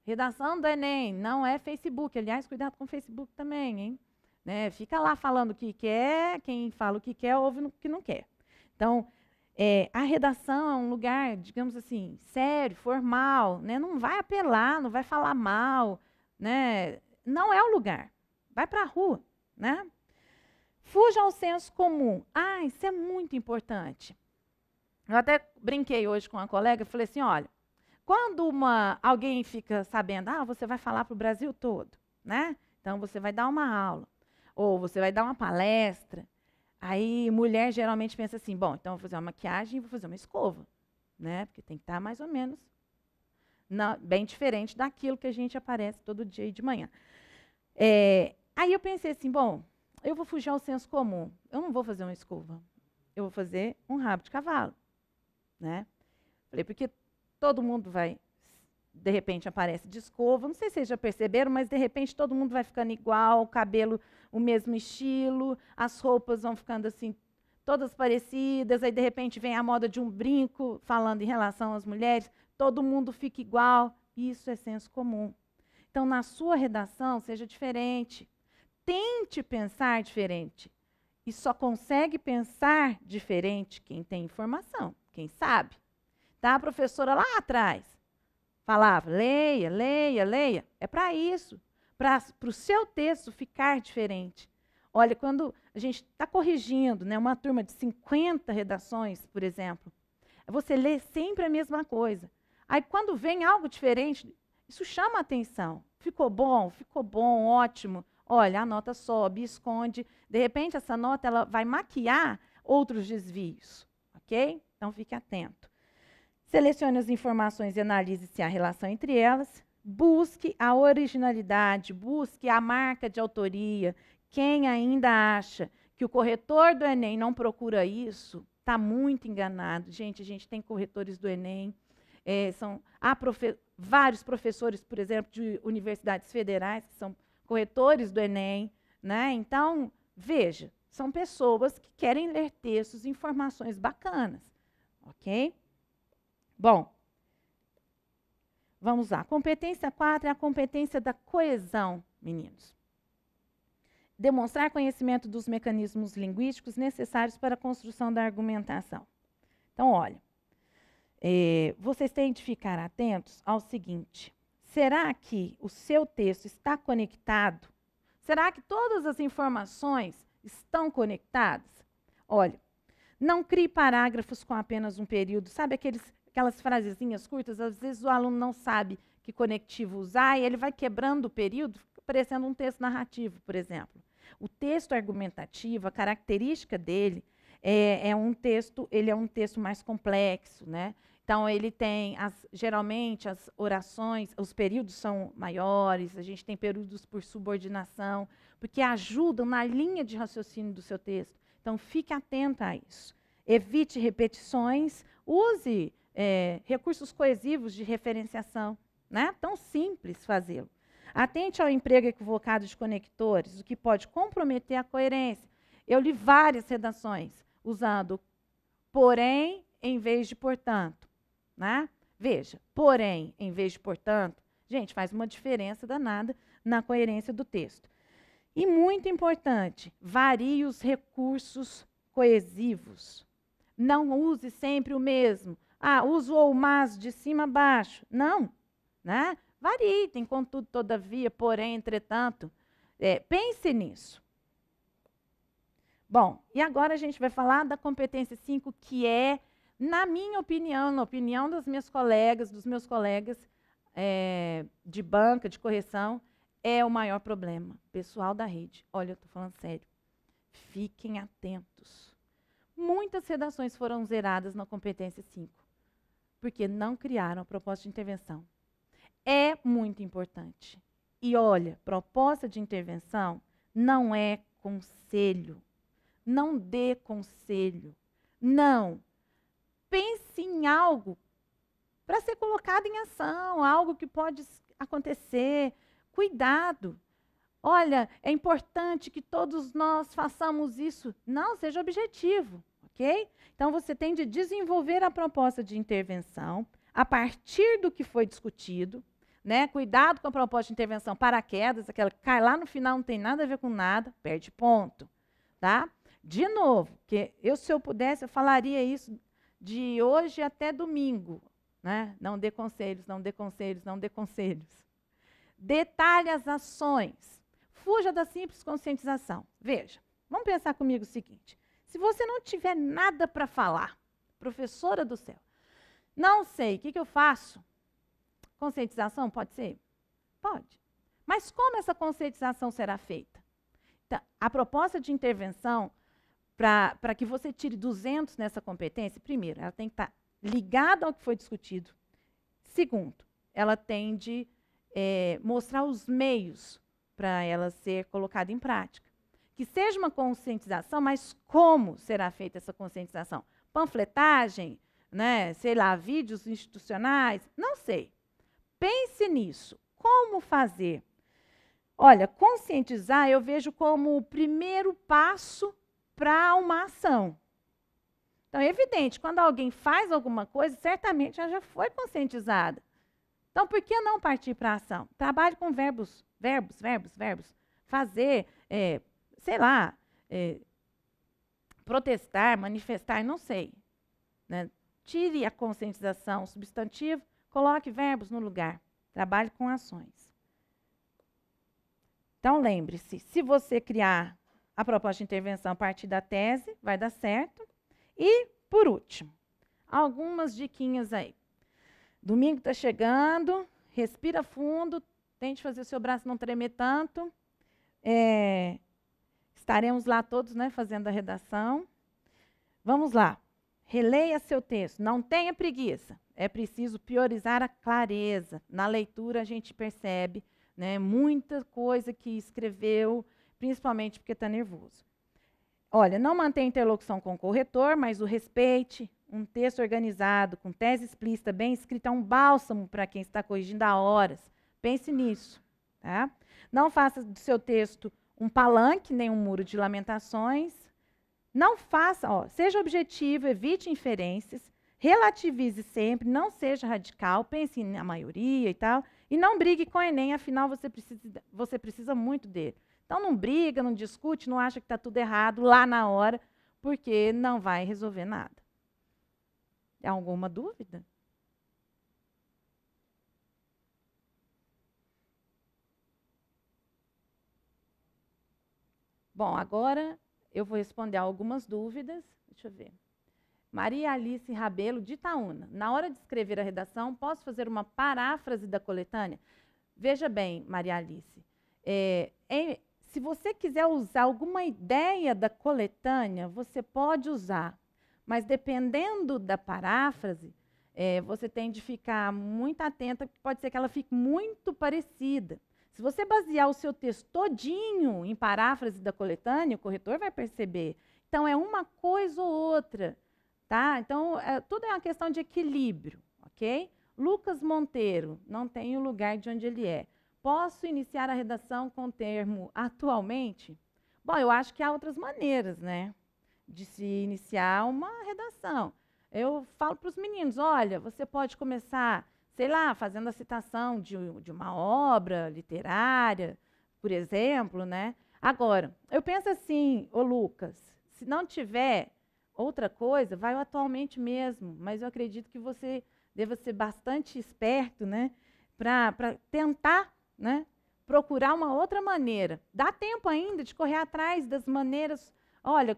redação do Enem não é Facebook. Aliás, cuidado com o Facebook também, hein? Né? Fica lá falando o que quer, quem fala o que quer, ouve o que não quer. Então, a redação é um lugar, digamos assim, sério, formal, né? Não vai apelar, não vai falar mal, né? Não é o lugar. Vai para a rua, né? Fuja ao senso comum. Isso é muito importante. Eu até brinquei hoje com uma colega, falei assim, olha, quando alguém fica sabendo, você vai falar para o Brasil todo, né? Então, você vai dar uma aula, ou você vai dar uma palestra. Aí, mulher geralmente pensa assim, bom, então eu vou fazer uma maquiagem e vou fazer uma escova, né? Porque tem que estar mais ou menos bem diferente daquilo que a gente aparece todo dia aí de manhã. Aí eu pensei assim, bom, eu vou fugir ao senso comum. Eu não vou fazer uma escova. Eu vou fazer um rabo de cavalo. Né? Falei, porque todo mundo vai, de repente, aparece de escova. Não sei se vocês já perceberam, mas, de repente, todo mundo vai ficando igual, o cabelo, o mesmo estilo, as roupas vão ficando, assim, todas parecidas. Aí, de repente, vem a moda de um brinco, falando em relação às mulheres. Todo mundo fica igual. Isso é senso comum. Então, na sua redação, seja diferente. Tente pensar diferente. E só consegue pensar diferente quem tem informação, quem sabe. Tá? A professora lá atrás falava, leia, leia, leia. É para isso, para o seu texto ficar diferente. Olha, quando a gente está corrigindo, né, uma turma de 50 redações, por exemplo, você lê sempre a mesma coisa. Aí, quando vem algo diferente, isso chama a atenção. Ficou bom, ótimo. Olha, a nota sobe, esconde. De repente, essa nota ela vai maquiar outros desvios. Ok? Então, fique atento. Selecione as informações e analise se há relação entre elas. Busque a originalidade, busque a marca de autoria. Quem ainda acha que o corretor do Enem não procura isso, está muito enganado. Gente, a gente tem corretores do Enem, vários professores, por exemplo, de universidades federais, que são corretores do Enem, né? Então, veja, são pessoas que querem ler textos e informações bacanas, ok? Bom, vamos lá. Competência 4 é a competência da coesão, meninos. Demonstrar conhecimento dos mecanismos linguísticos necessários para a construção da argumentação. Então, olha, vocês têm de ficar atentos ao seguinte: será que o seu texto está conectado? Será que todas as informações estão conectadas? Olha, não crie parágrafos com apenas um período. Sabe aquelas frasezinhas curtas? Às vezes o aluno não sabe que conectivo usar e ele vai quebrando o período, parecendo um texto narrativo, por exemplo. O texto argumentativo, a característica dele é um texto mais complexo, né? Então, ele tem, geralmente, as orações, os períodos são maiores, a gente tem períodos por subordinação, porque ajudam na linha de raciocínio do seu texto. Então, fique atenta a isso. Evite repetições, use recursos coesivos de referenciação, né? Tão simples fazê-lo. Atente ao emprego equivocado de conectores, o que pode comprometer a coerência. Eu li várias redações usando porém em vez de portanto. Né? Veja, porém em vez de portanto, gente, faz uma diferença danada na coerência do texto. E muito importante, varie os recursos coesivos. Não use sempre o mesmo. Uso ou mas de cima a baixo. Não, né? Varie, tem contudo, todavia, porém, entretanto. Pense nisso. Bom, e agora a gente vai falar da competência 5, que é, na minha opinião, na opinião das minhas colegas, dos meus colegas de banca, de correção, é o maior problema. Pessoal da rede, olha, eu estou falando sério, fiquem atentos. Muitas redações foram zeradas na competência 5, porque não criaram a proposta de intervenção. É muito importante. E olha, proposta de intervenção não é conselho. Não dê conselho. Não. Pense em algo para ser colocado em ação, algo que pode acontecer. Cuidado. Olha, é importante que todos nós façamos isso. Não, seja objetivo, ok? Então, você tem de desenvolver a proposta de intervenção a partir do que foi discutido, né? Cuidado com a proposta de intervenção paraquedas, aquela que cai lá no final, não tem nada a ver com nada, perde ponto. Tá? De novo, que se eu pudesse, eu falaria isso de hoje até domingo. Né? Não dê conselhos, não dê conselhos, não dê conselhos. Detalhe as ações. Fuja da simples conscientização. Veja, vamos pensar comigo o seguinte. Se você não tiver nada para falar, professora do céu, não sei, o que eu faço? Conscientização pode ser? Pode. Mas como essa conscientização será feita? Então, a proposta de intervenção, para que você tire 200 nessa competência, primeiro, ela tem que estar ligada ao que foi discutido. Segundo, ela tem de mostrar os meios para ela ser colocada em prática. Que seja uma conscientização, mas como será feita essa conscientização? Panfletagem, né? Sei lá, vídeos institucionais? Não sei. Pense nisso. Como fazer? Olha, conscientizar eu vejo como o primeiro passo para uma ação. Então, é evidente, quando alguém faz alguma coisa, certamente ela já foi conscientizada. Então, por que não partir para a ação? Trabalhe com verbos. Fazer, sei lá, protestar, manifestar, não sei. Né? Tire a conscientização, o substantivo, coloque verbos no lugar. Trabalhe com ações. Então, lembre-se, se você criar a proposta de intervenção a partir da tese, vai dar certo. E, por último, algumas diquinhas aí. Domingo está chegando, respira fundo, tente fazer o seu braço não tremer tanto. Estaremos lá todos, né, fazendo a redação. Vamos lá. Releia seu texto. Não tenha preguiça. É preciso priorizar a clareza. Na leitura, a gente percebe, né, muita coisa que escreveu, principalmente porque está nervoso. Olha, não mantém interlocução com o corretor, mas o respeite. Um texto organizado, com tese explícita, bem escrita, é um bálsamo para quem está corrigindo há horas. Pense nisso. Tá? Não faça do seu texto um palanque, nem um muro de lamentações. Não faça, seja objetivo, evite inferências, relativize sempre, não seja radical, pense na maioria e tal, e não brigue com o Enem, afinal você precisa muito dele. Então não briga, não discute, não acha que está tudo errado lá na hora, porque não vai resolver nada. Alguma dúvida? Bom, agora eu vou responder algumas dúvidas. Deixa eu ver. Maria Alice Rabelo, de Itaúna. Na hora de escrever a redação, posso fazer uma paráfrase da coletânea? Veja bem, Maria Alice, se você quiser usar alguma ideia da coletânea, você pode usar, mas dependendo da paráfrase, você tem de ficar muito atenta, porque pode ser que ela fique muito parecida. Se você basear o seu texto todinho em paráfrase da coletânea, o corretor vai perceber. Então, é uma coisa ou outra. Tá? Então, tudo é uma questão de equilíbrio. Ok? Lucas Monteiro, não tem o lugar de onde ele é. Posso iniciar a redação com o termo atualmente? Bom, eu acho que há outras maneiras, né, de se iniciar uma redação. Eu falo para os meninos, olha, você pode começar, sei lá, fazendo a citação de uma obra literária, por exemplo, né? Agora, eu penso assim, ô Lucas, se não tiver outra coisa, vai o atualmente mesmo, mas eu acredito que você deva ser bastante esperto, né, para tentar, né, procurar uma outra maneira. Dá tempo ainda de correr atrás das maneiras. Olha,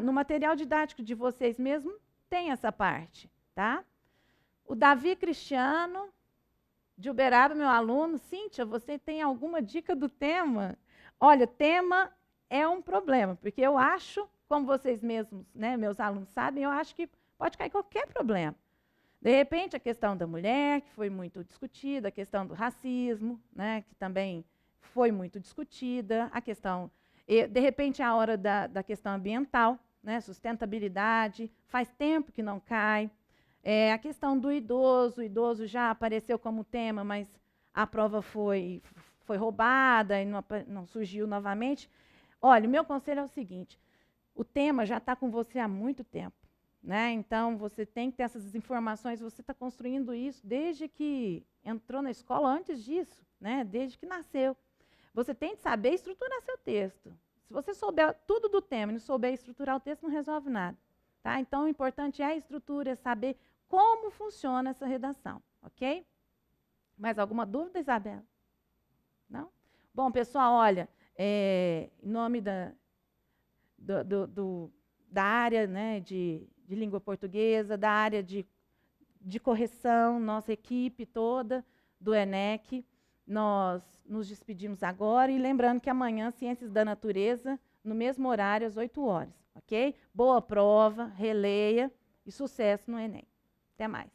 no material didático de vocês mesmo tem essa parte, tá? O Davi Cristiano, de Uberaba, meu aluno. Cíntia, você tem alguma dica do tema? Olha, tema é um problema, porque eu acho, como vocês mesmos, né, meus alunos sabem, eu acho que pode cair qualquer problema. De repente, a questão da mulher, que foi muito discutida, a questão do racismo, né, que também foi muito discutida, a questão, de repente, a hora da questão ambiental, né, sustentabilidade, faz tempo que não cai. A questão do idoso, o idoso já apareceu como tema, mas a prova foi roubada e não surgiu novamente. Olha, o meu conselho é o seguinte, o tema já está com você há muito tempo, né? Então, você tem que ter essas informações, você está construindo isso desde que entrou na escola, antes disso, né? Desde que nasceu. Você tem que saber estruturar seu texto. Se você souber tudo do tema e não souber estruturar o texto, não resolve nada. Tá? Então, o importante é a estrutura, é saber como funciona essa redação, ok? Mais alguma dúvida, Isabela? Não? Bom, pessoal, olha, em nome da área, né, de língua portuguesa, da área de correção, nossa equipe toda do ENEC, nós nos despedimos agora e lembrando que amanhã, Ciências da Natureza, no mesmo horário, às 8 horas, ok? Boa prova, releia e sucesso no ENEM. Até mais.